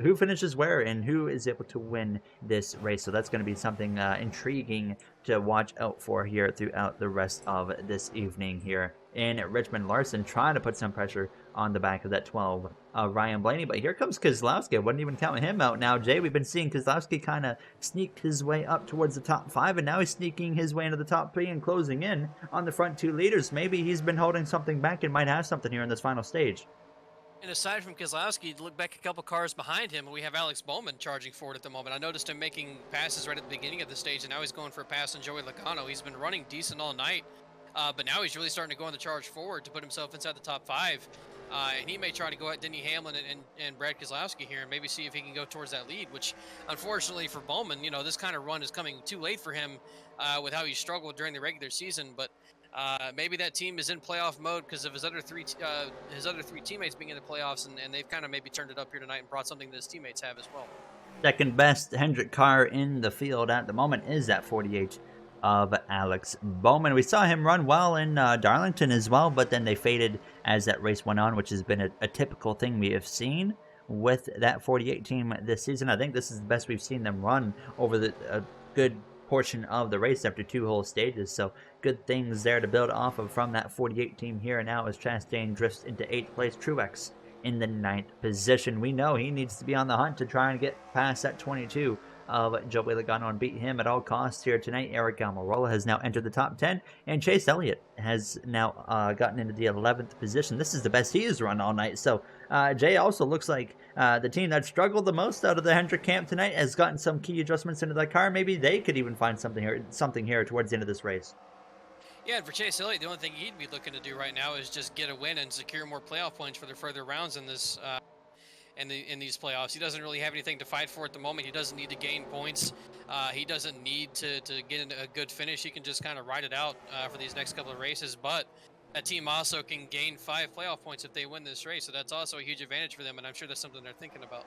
who finishes where and who is able to win this race. So that's going to be something intriguing to watch out for here throughout the rest of this evening here in Richmond. Larson trying to put some pressure on the back of that 12 Ryan Blaney, but here comes Keselowski. I wouldn't even count him out now, Jay. We've been seeing Keselowski kind of sneak his way up towards the top 5, and now he's sneaking his way into the top 3 and closing in on the front 2 leaders. Maybe he's been holding something back and might have something here in this final stage. And aside from Keselowski, look back a couple cars behind him, and we have Alex Bowman charging forward at the moment. I noticed him making passes right at the beginning of the stage, and now he's going for a pass on Joey Logano. He's been running decent all night, but now he's really starting to go on the charge forward to put himself inside the top 5. And he may try to go at Denny Hamlin and Brad Keselowski here and maybe see if he can go towards that lead, which unfortunately for Bowman, you know, this kind of run is coming too late for him with how he struggled during the regular season. But maybe that team is in playoff mode because of his other three teammates being in the playoffs, and they've kind of maybe turned it up here tonight and brought something that his teammates have as well. Second best Hendrick car in the field at the moment is that 48 of Alex Bowman. We saw him run well in Darlington as well, but then they faded as that race went on, which has been a typical thing we have seen with that 48 team this season. I think this is the best we've seen them run over a good portion of the race after 2 whole stages, so good things there to build off of from that 48 team here. Now as Chastain drifts into 8th place, Truex in the 9th position. We know he needs to be on the hunt to try and get past that 22 of Joey Logano and beat him at all costs here tonight. Aric Almirola has now entered the top 10, and Chase Elliott has now gotten into the 11th position. This is the best he has run all night. So Jay, also looks like the team that struggled the most out of the Hendrick camp tonight has gotten some key adjustments into that car. Maybe they could even find something here towards the end of this race. Yeah, and for Chase Elliott, the only thing he'd be looking to do right now is just get a win and secure more playoff points for the further rounds in this in these playoffs. He doesn't really have anything to fight for at the moment. He doesn't need to gain points. He doesn't need to get a good finish. He can just kind of ride it out for these next couple of races. But that team also can gain 5 playoff points if they win this race. So that's also a huge advantage for them, and I'm sure that's something they're thinking about.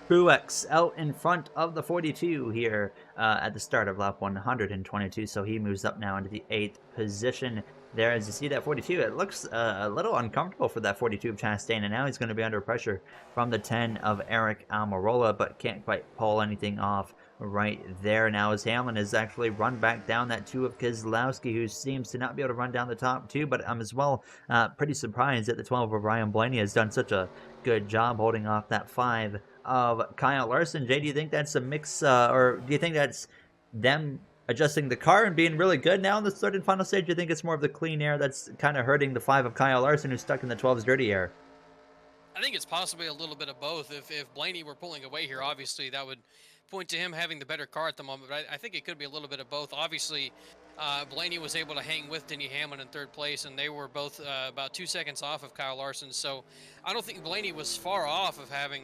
Truex out in front of the 42 here at the start of lap 122, so he moves up now into the 8th position. There, as you see that 42, it looks a little uncomfortable for that 42 of Chastain, and now he's going to be under pressure from the 10 of Aric Almirola, but can't quite pull anything off right there. Now as Hamlin has actually run back down that 2 of Keselowski, who seems to not be able to run down the top 2, but I'm as well pretty surprised that the 12 of Ryan Blaney has done such a good job holding off that 5 of Kyle Larson. Jay, do you think that's a mix, or do you think that's them adjusting the car and being really good now in the 3rd and final stage? Do you think it's more of the clean air that's kind of hurting the 5 of Kyle Larson, who's stuck in the 12's dirty air? I think it's possibly a little bit of both. If Blaney were pulling away here, obviously that would point to him having the better car at the moment, but I think it could be a little bit of both. Obviously, Blaney was able to hang with Denny Hamlin in 3rd place, and they were both about 2 seconds off of Kyle Larson. So I don't think Blaney was far off of having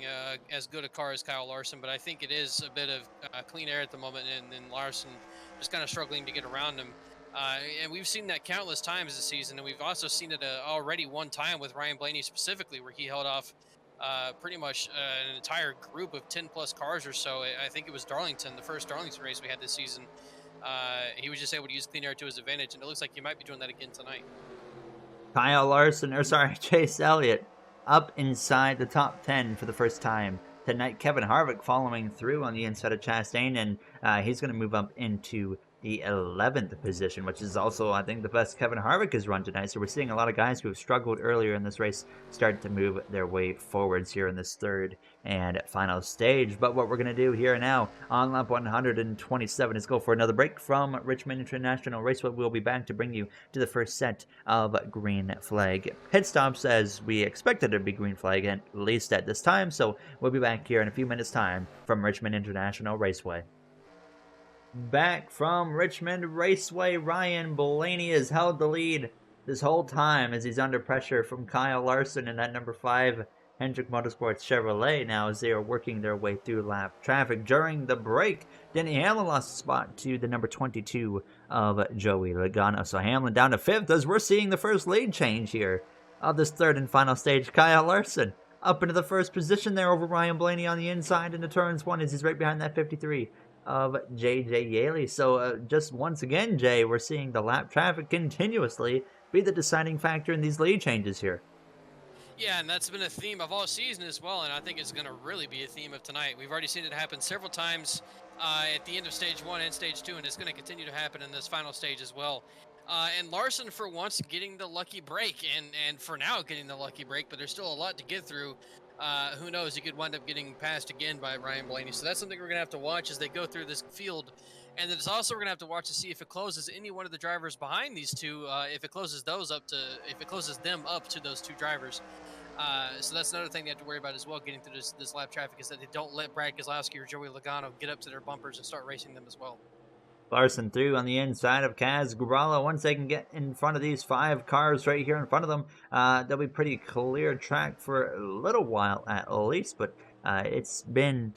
as good a car as Kyle Larson, but I think it is a bit of clean air at the moment, and Larson just kind of struggling to get around him. And we've seen that countless times this season, and we've also seen it already one time with Ryan Blaney specifically, where he held off pretty much an entire group of 10-plus cars or so. I think it was Darlington, the first Darlington race we had this season. He was just able to use clean air to his advantage, and it looks like he might be doing that again tonight. Chase Elliott up inside the top 10 for the first time tonight. Kevin Harvick following through on the inside of Chastain, and he's going to move up into the 11th position, which is also, I think, the best Kevin Harvick has run tonight. So we're seeing a lot of guys who have struggled earlier in this race start to move their way forwards here in this 3rd and final stage. But what we're going to do here now on lap 127 is go for another break from Richmond International Raceway. We'll be back to bring you to the first set of green flag pit stops, as we expected it to be green flag, at least at this time. So we'll be back here in a few minutes' time from Richmond International Raceway. Back from Richmond Raceway, Ryan Blaney has held the lead this whole time as he's under pressure from Kyle Larson in that number 5 Hendrick Motorsports Chevrolet now as they are working their way through lap traffic. During the break, Denny Hamlin lost a spot to the number 22 of Joey Logano. So Hamlin down to 5th as we're seeing the first lead change here of this 3rd and final stage. Kyle Larson up into the 1st position there over Ryan Blaney on the inside into turns 1 as he's right behind that 53 of J.J. Yaley. So just once again, Jay, we're seeing the lap traffic continuously be the deciding factor in these lead changes here. Yeah, and that's been a theme of all season as well, and I think it's going to really be a theme of tonight. We've already seen it happen several times at the end of stage 1 and stage 2, and it's going to continue to happen in this final stage as well. And Larson, for once, getting the lucky break, and for now getting the lucky break, but there's still a lot to get through. Who knows? He could wind up getting passed again by Ryan Blaney. So that's something we're going to have to watch as they go through this field. And then it's also we're going to have to watch to see if it closes any one of the drivers behind these two, if it closes them up to those two drivers. So that's another thing they have to worry about as well, getting through this lap traffic, is that they don't let Brad Keselowski or Joey Logano get up to their bumpers and start racing them as well. Larson through on the inside of Kaz Grala. Once they can get in front of these 5 cars right here in front of them, they'll be pretty clear track for a little while at least, but it's been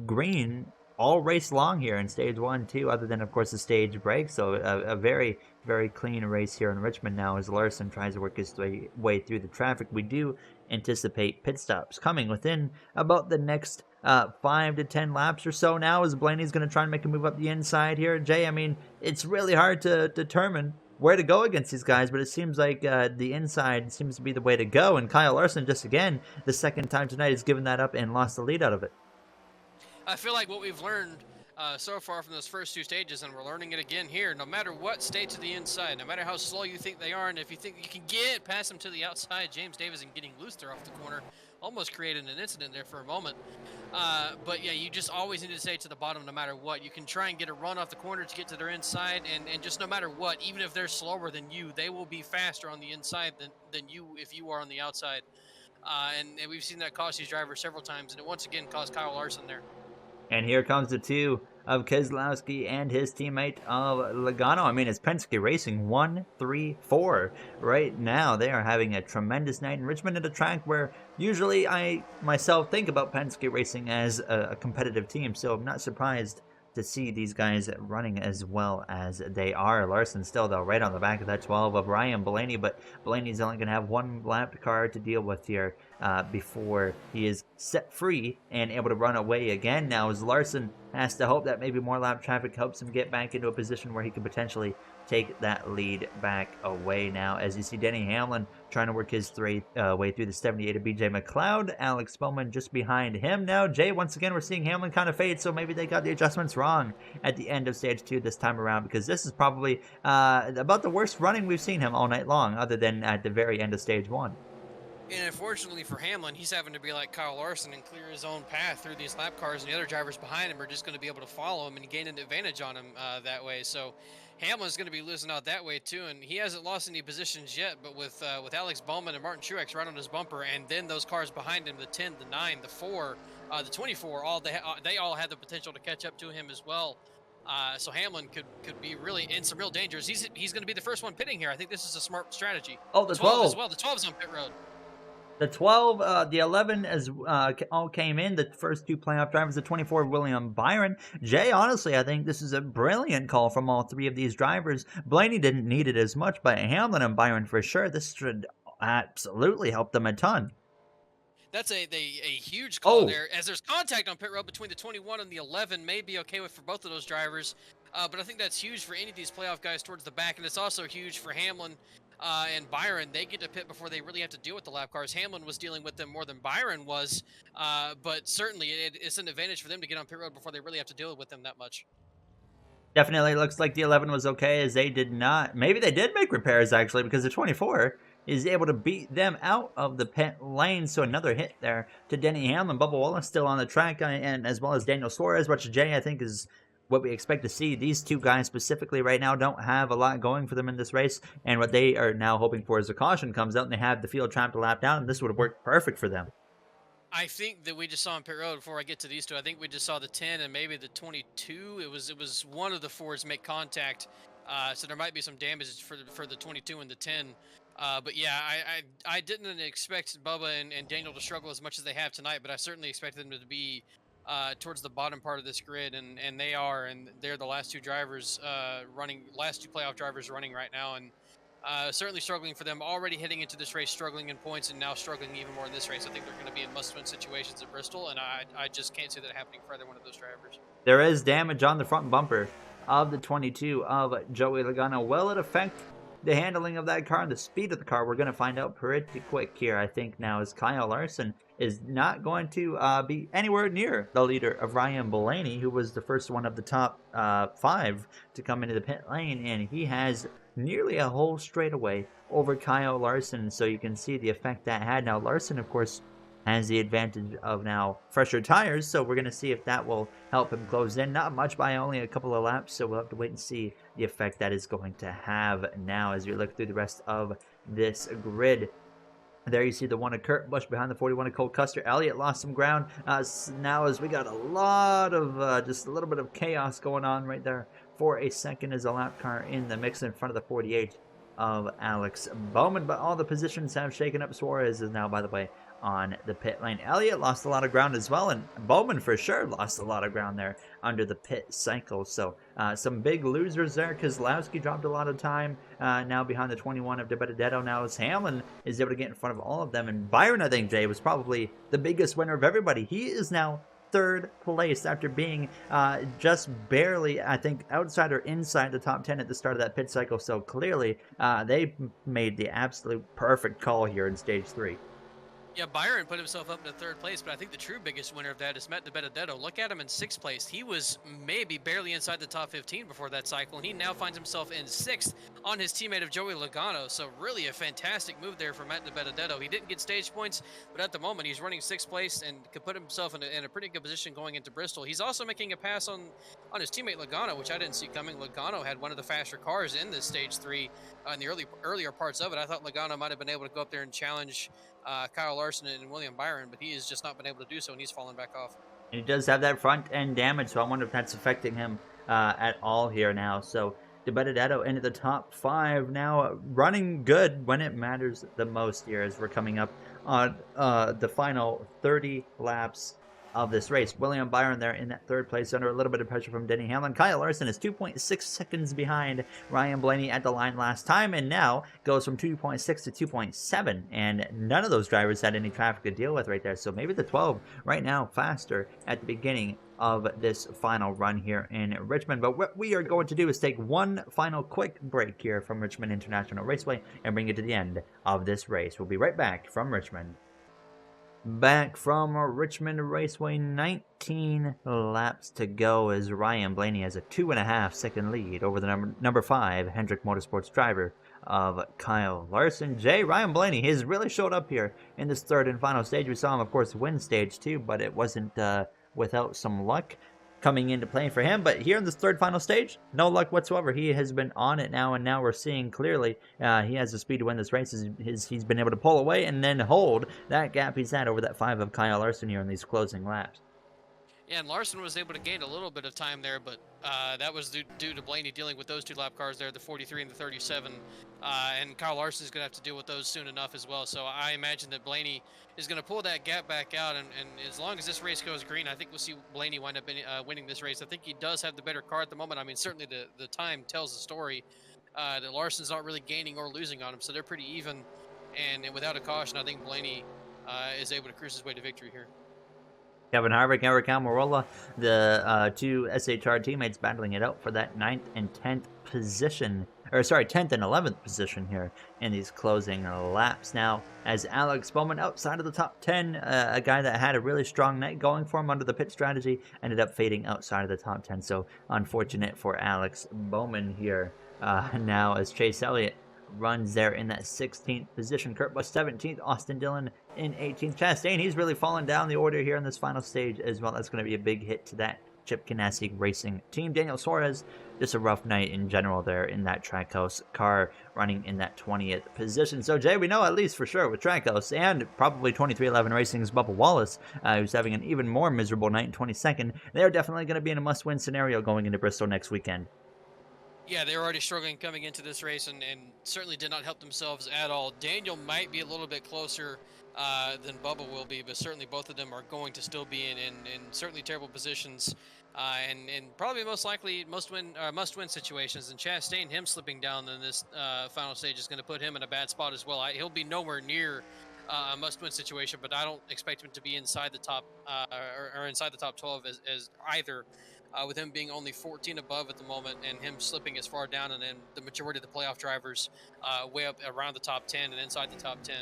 green all race long here in stage 1, 2, other than, of course, the stage break. So a very, very clean race here in Richmond now as Larson tries to work his way through the traffic. We do anticipate pit stops coming within about the next 5 to 10 laps or so now as Blaney's going to try and make a move up the inside here. Jay, I mean, it's really hard to determine where to go against these guys, but it seems like the inside seems to be the way to go. And Kyle Larson, just again, the second time tonight, has given that up and lost the lead out of it. I feel like what we've learned so far from those first 2 stages, and we're learning it again here, no matter what, stay to the inside. No matter how slow you think they are, and if you think you can get past them to the outside, James Davison getting loose there off the corner almost created an incident there for a moment. But yeah, you just always need to stay to the bottom no matter what. You can try and get a run off the corner to get to their inside, and just no matter what, even if they're slower than you, they will be faster on the inside than you if you are on the outside. And we've seen that cost these drivers several times, and it once again cost Kyle Larson there. And here comes the 2 of Keselowski and his teammate of Logano. I mean, it's Penske Racing 1, 3, 4 right now. They are having a tremendous night in Richmond at a track where usually I myself think about Penske Racing as a competitive team. So I'm not surprised to see these guys running as well as they are. Larson still, though, right on the back of that 12 of Ryan Blaney, but Blaney's only going to have 1 lapped car to deal with here before he is set free and able to run away again. Now, as Larson has to hope that maybe more lap traffic helps him get back into a position where he could potentially take that lead back away now. As you see Denny Hamlin trying to work his way through the 78 of BJ McLeod. Alex Bowman just behind him now. Jay, once again, we're seeing Hamlin kind of fade, so maybe they got the adjustments wrong at the end of stage 2 this time around, because this is probably about the worst running we've seen him all night long, other than at the very end of stage 1. And unfortunately for Hamlin, he's having to be like Kyle Larson and clear his own path through these lap cars, and the other drivers behind him are just going to be able to follow him and gain an advantage on him that way. So Hamlin's going to be losing out that way too, and he hasn't lost any positions yet. But with Alex Bowman and Martin Truex right on his bumper, and then those cars behind him, the 10, the 9, the 4, the 24, they all have the potential to catch up to him as well. So Hamlin could be really in some real dangers. He's going to be the first one pitting here. I think this is a smart strategy. Oh, the 12 as well. The 12's on pit road. The 12, the 11 as all came in. The first 2 playoff drivers, the 24, William Byron. Jay, honestly, I think this is a brilliant call from all 3 of these drivers. Blaney didn't need it as much, but Hamlin and Byron for sure. This should absolutely help them a ton. That's a huge call there. As there's contact on pit road between the 21 and the 11, may be okay with for both of those drivers. But I think that's huge for any of these playoff guys towards the back, and it's also huge for Hamlin and Byron. They get to pit before they really have to deal with the lap cars. Hamlin was dealing with them more than Byron was, but certainly it's an advantage for them to get on pit road before they really have to deal with them that much. Definitely looks like the 11 was okay, as they did not. Maybe they did make repairs, actually, because the 24 is able to beat them out of the pit lane. So another hit there to Denny Hamlin. Bubba Wallace still on the track, and as well as Daniel Suarez, which Jay, I think, is what we expect to see. These 2 guys specifically right now don't have a lot going for them in this race, and what they are now hoping for is a caution comes out and they have the field trapped a lap down, and this would have worked perfect for them. I think that we just saw on pit road, before I get to these 2, I think we just saw the 10 and maybe the 22. It was one of the Fords make contact, so there might be some damage for the 22 and the 10. But yeah, I didn't expect Bubba and Daniel to struggle as much as they have tonight, but I certainly expected them to be towards the bottom part of this grid, and they are, and they're the last two drivers running, last two playoff drivers running right now, and certainly struggling for them. Already heading into this race, struggling in points, and now struggling even more in this race. I think they're going to be in must-win situations at Bristol, and I just can't see that happening for either one of those drivers. There is damage on the front bumper of the 22 of Joey Logano. Will it affect the handling of that car and the speed of the car? We're going to find out pretty quick here, I think, now, as Kyle Larson is not going to be anywhere near the leader of Ryan Blaney, who was the first one of the top 5 to come into the pit lane, and he has nearly a whole straightaway over Kyle Larson, so you can see the effect that had. Now, Larson, of course, has the advantage of now fresher tires, so we're going to see if that will help him close in. Not much, by only a couple of laps, so we'll have to wait and see the effect that is going to have now as we look through the rest of this grid. There you see the one of Kurt Busch behind the 41 of Cole Custer. Elliott lost some ground. Now as we got a lot of, just a little bit of chaos going on right there for a second as a lap car in the mix in front of the 48 of Alex Bowman. But all the positions have shaken up. Suarez is now, by the way, on the pit lane. Elliott lost a lot of ground as well, and Bowman for sure lost a lot of ground there under the pit cycle. So some big losers there. Kozlowski dropped a lot of time now behind the 21 of DiBenedetto. Now as Hamlin is able to get in front of all of them, and Byron, I think, Jay, was probably the biggest winner of everybody. He is now third place after being just barely, I think, outside or inside the top 10 at the start of that pit cycle. So clearly they made the absolute perfect call here in stage 3. Yeah, Byron put himself up into third place, but I think the true biggest winner of that is Matt DiBenedetto. Look at him in sixth place. He was maybe barely inside the top 15 before that cycle, and he now finds himself in sixth on his teammate of Joey Logano. So really a fantastic move there for Matt DiBenedetto. He didn't get stage points, but at the moment he's running sixth place and could put himself in a pretty good position going into Bristol. He's also making a pass on his teammate Logano, which I didn't see coming. Logano had one of the faster cars in this stage 3 in the earlier parts of it. I thought Logano might have been able to go up there and challenge Kyle Larson and William Byron, but he has just not been able to do so, and he's fallen back off. And he does have that front end damage, so I wonder if that's affecting him at all here now. So DiBenedetto into the top 5 now, running good when it matters the most here as we're coming up on the final 30 laps of this race. William Byron there in that third place under a little bit of pressure from Denny Hamlin. Kyle Larson is 2.6 seconds behind Ryan Blaney at the line last time, and now goes from 2.6 to 2.7, and none of those drivers had any traffic to deal with right there. So maybe the 12 right now faster at the beginning of this final run here in Richmond. But what we are going to do is take one final quick break here from Richmond International Raceway and bring it to the end of this race. We'll be right back from Richmond. Back from Richmond Raceway, 19 laps to go as Ryan Blaney has a 2.5 second lead over the number 5 Hendrick Motorsports driver of Kyle Larson. Ryan Blaney has really showed up here in this third and final stage. We saw him, of course, win stage 2, but it wasn't without some luck coming into play for him. But here in this third final stage, no luck whatsoever. He has been on it now, and now we're seeing clearly he has the speed to win this race. He's been able to pull away and then hold that gap he's had over that 5 of Kyle Larson here in these closing laps. Yeah, and Larson was able to gain a little bit of time there, but that was due to Blaney dealing with those 2 lap cars there, the 43 and the 37. And Kyle Larson is going to have to deal with those soon enough as well. So I imagine that Blaney is going to pull that gap back out. And as long as this race goes green, I think we'll see Blaney wind up winning this race. I think he does have the better car at the moment. I mean, certainly the time tells the story that Larson's not really gaining or losing on him. So they're pretty even. And without a caution, I think Blaney is able to cruise his way to victory here. Kevin Harvick, Eric Almirola, the 2 SHR teammates battling it out for that 9th and 10th position, or sorry, 10th and 11th position here in these closing laps now, as Alex Bowman outside of the top 10, a guy that had a really strong night going for him under the pit strategy, ended up fading outside of the top 10, so unfortunate for Alex Bowman here now as Chase Elliott runs there in that 16th position. Kurt Busch 17th, Austin Dillon in 18th. Chastain, he's really fallen down the order here in this final stage as well. That's going to be a big hit to that Chip Ganassi Racing team. Daniel Suarez, just a rough night in general there in that Trackhouse car, running in that 20th position. So, Jay, we know at least for sure with Trackhouse and probably 2311 Racing's Bubba Wallace, who's having an even more miserable night in 22nd, they're definitely going to be in a must-win scenario going into Bristol next weekend. Yeah, they were already struggling coming into this race and certainly did not help themselves at all. Daniel might be a little bit closer than Bubba will be, but certainly both of them are going to still be in certainly terrible positions and probably most likely must win situations. And Chastain, him slipping down in this final stage is going to put him in a bad spot as well. He'll be nowhere near a must win situation, but I don't expect him to be inside the top or inside the top 12 as either with him being only 14 above at the moment and him slipping as far down, and then the majority of the playoff drivers way up around the top 10 and inside the top 10.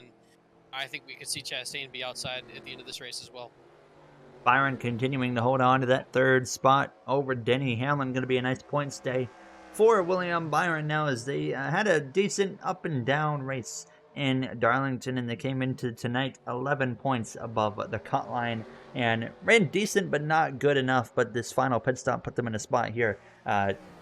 I think we could see Chastain be outside at the end of this race as well. Byron continuing to hold on to that third spot over Denny Hamlin. Going to be a nice point stay for William Byron now, as they had a decent up and down race in Darlington, and they came into tonight 11 points above the cut line and ran decent but not good enough. But this final pit stop put them in a spot here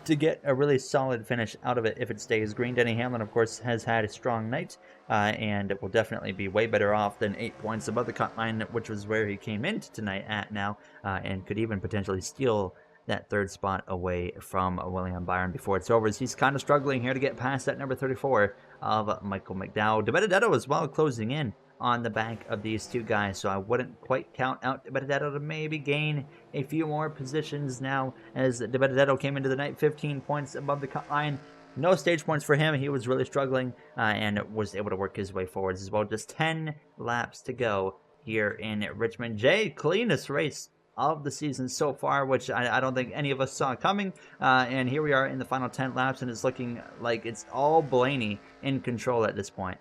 to get a really solid finish out of it if it stays green. Denny Hamlin, of course, has had a strong night and will definitely be way better off than 8 points above the cut line, which was where he came into tonight at now, and could even potentially steal that third spot away from William Byron before it's over, as he's kind of struggling here to get past that number 34 of Michael McDowell. DiBenedetto as well closing in on the back of these two guys, so I wouldn't quite count out DiBenedetto to maybe gain a few more positions now, as DiBenedetto came into the night 15 points above the cut line. No stage points for him. He was really struggling and was able to work his way forwards as well. Just 10 laps to go here in Richmond. Jay, cleanest race of the season so far, which I don't think any of us saw coming. And here we are in the final 10 laps, and it's looking like it's all Blaney in control at this point.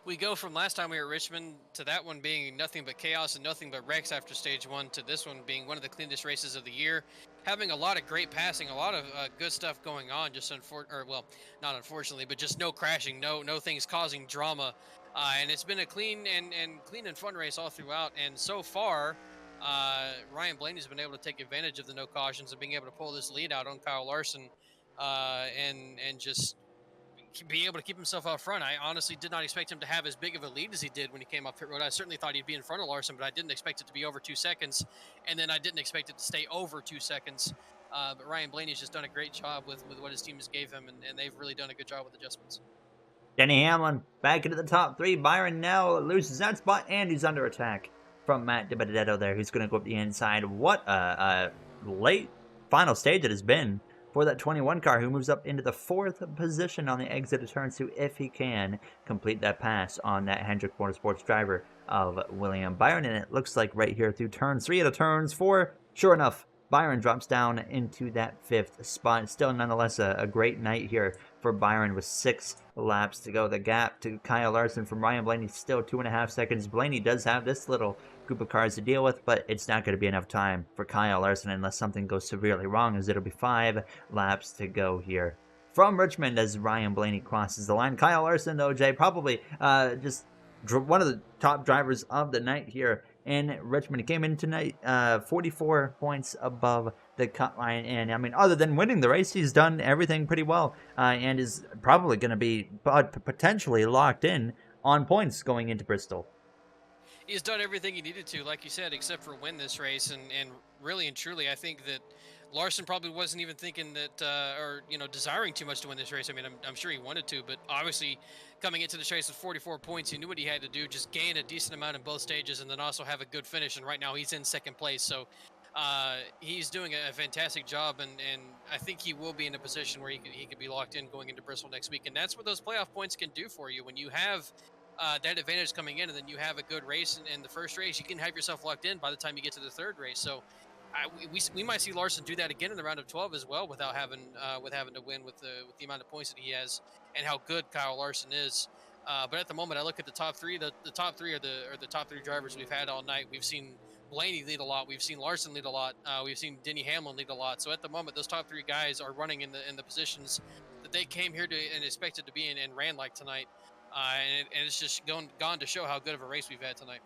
We go from last time we were at Richmond to that one being nothing but chaos and nothing but wrecks after stage one, to this one being one of the cleanest races of the year, having a lot of great passing, a lot of good stuff going on. Just not unfortunately, but just no crashing, no things causing drama, and it's been a clean and fun race all throughout. And so far, Ryan Blaney's been able to take advantage of the no cautions and being able to pull this lead out on Kyle Larson, and just be able to keep himself out front. I honestly did not expect him to have as big of a lead as he did when he came off pit road. I certainly thought he'd be in front of Larson, but I didn't expect it to be over 2 seconds. And then I didn't expect it to stay over 2 seconds. But Ryan Blaney's just done a great job with what his team has gave him, and they've really done a good job with adjustments. Denny Hamlin back into the top three. Byron now loses that spot, and he's under attack from Matt DiBenedetto there, who's going to go up the inside. What a late final stage it has been for that 21 car, who moves up into the 4th position on the exit of turn 2 if he can complete that pass on that Hendrick Motorsports driver of William Byron. And it looks like right here through turn 3 out of turns 4, sure enough, Byron drops down into that 5th spot. Still, nonetheless, a great night here for Byron with 6 laps to go. The gap to Kyle Larson from Ryan Blaney still 2.5 seconds. Blaney does have this little group of cars to deal with, but it's not going to be enough time for Kyle Larson unless something goes severely wrong, as it'll be 5 laps to go here from Richmond as Ryan Blaney crosses the line. Kyle Larson, though, Jay, probably just one of the top drivers of the night here in Richmond. He came in tonight 44 points above the cut line, and I mean, other than winning the race, he's done everything pretty well, and is probably going to be potentially locked in on points going into Bristol. He's done everything he needed to, like you said, except for win this race. And really and truly, I think that Larson probably wasn't even thinking that, or desiring too much to win this race. I mean, I'm sure he wanted to, but obviously, coming into this race with 44 points, he knew what he had to do: just gain a decent amount in both stages, and then also have a good finish. And right now, he's in 2nd place, so he's doing a fantastic job. And I think he will be in a position where he could be locked in going into Bristol next week. And that's what those playoff points can do for you when you have that advantage coming in, and then you have a good race in the first race. You can have yourself locked in by the time you get to the 3rd race. So we might see Larson do that again in the round of 12 as well, without having to win with the amount of points that he has and how good Kyle Larson is. But at the moment, I look at the top 3. The top 3 are the top 3 drivers we've had all night. We've seen Blaney lead a lot. We've seen Larson lead a lot. We've seen Denny Hamlin lead a lot. So at the moment, those top 3 guys are running in the positions that they came here to and expected to be in, and ran like tonight. And it's just gone to show how good of a race we've had tonight.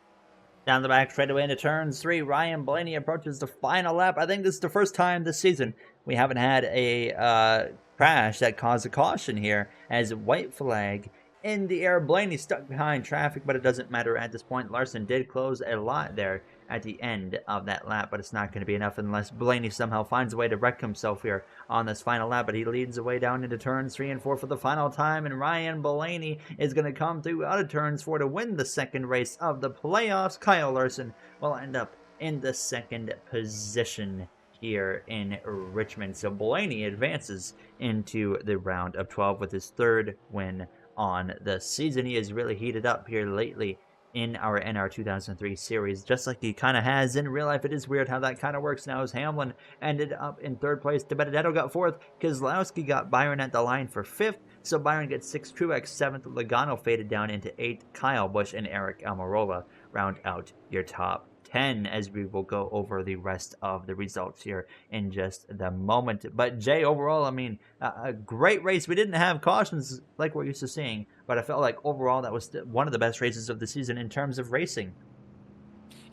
Down the back straightaway into turns 3, Ryan Blaney approaches the final lap. I think this is the first time this season we haven't had a crash that caused a caution here, as white flag in the air. Blaney stuck behind traffic, but it doesn't matter at this point. Larson did close a lot there at the end of that lap, but it's not going to be enough unless Blaney somehow finds a way to wreck himself here on this final lap. But he leads the way down into turns 3 and 4 for the final time, and Ryan Blaney is going to come through out of turns 4 to win the second race of the playoffs. Kyle Larson will end up in the second position here in Richmond. So Blaney advances into the round of 12 with his third win on the season. He has really heated up here lately in our NR2003 series, just like he kind of has in real life. It is weird how that kind of works now, as Hamlin ended up in third place. DiBenedetto got fourth. Keselowski got Byron at the line for fifth. So Byron gets sixth, Truex seventh, Logano faded down into eighth, Kyle Busch and Eric Almirola round out your top 10, as we will go over the rest of the results here in just the moment. But Jay, overall, I mean, a great race. We didn't have cautions like we're used to seeing, but I felt like overall that was one of the best races of the season in terms of racing.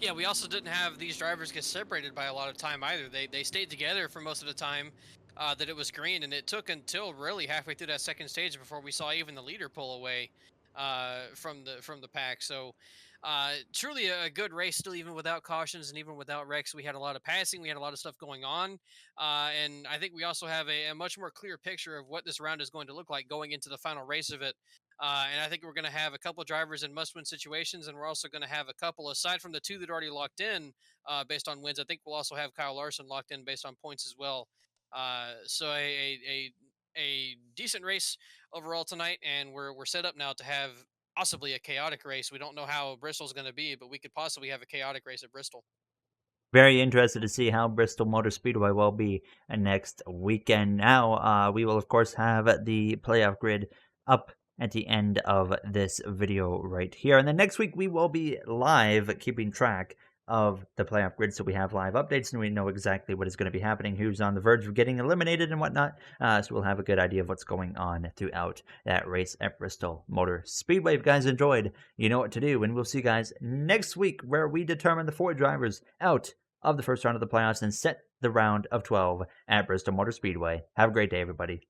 Yeah, we also didn't have these drivers get separated by a lot of time either. They stayed together for most of the time that it was green, and it took until really halfway through that second stage before we saw even the leader pull away from the pack. So truly a good race still, even without cautions and even without wrecks. We had a lot of passing, we had a lot of stuff going on, and I think we also have a much more clear picture of what this round is going to look like going into the final race of it. And I think we're going to have a couple of drivers in must-win situations, and we're also going to have a couple, aside from the two that are already locked in based on wins. I think we'll also have Kyle Larson locked in based on points as well. So a decent race overall tonight, and we're set up now to have possibly a chaotic race. We don't know how Bristol's going to be, but we could possibly have a chaotic race at Bristol. Very interested to see how Bristol Motor Speedway will be next weekend. Now, we will, of course, have the playoff grid up at the end of this video right here. And then next week, we will be live keeping track of the playoff grid. So we have live updates and we know exactly what is going to be happening, who's on the verge of getting eliminated and whatnot. So we'll have a good idea of what's going on throughout that race at Bristol Motor Speedway. If you guys enjoyed, you know what to do. And we'll see you guys next week, where we determine the 4 drivers out of the first round of the playoffs and set the round of 12 at Bristol Motor Speedway. Have a great day, everybody.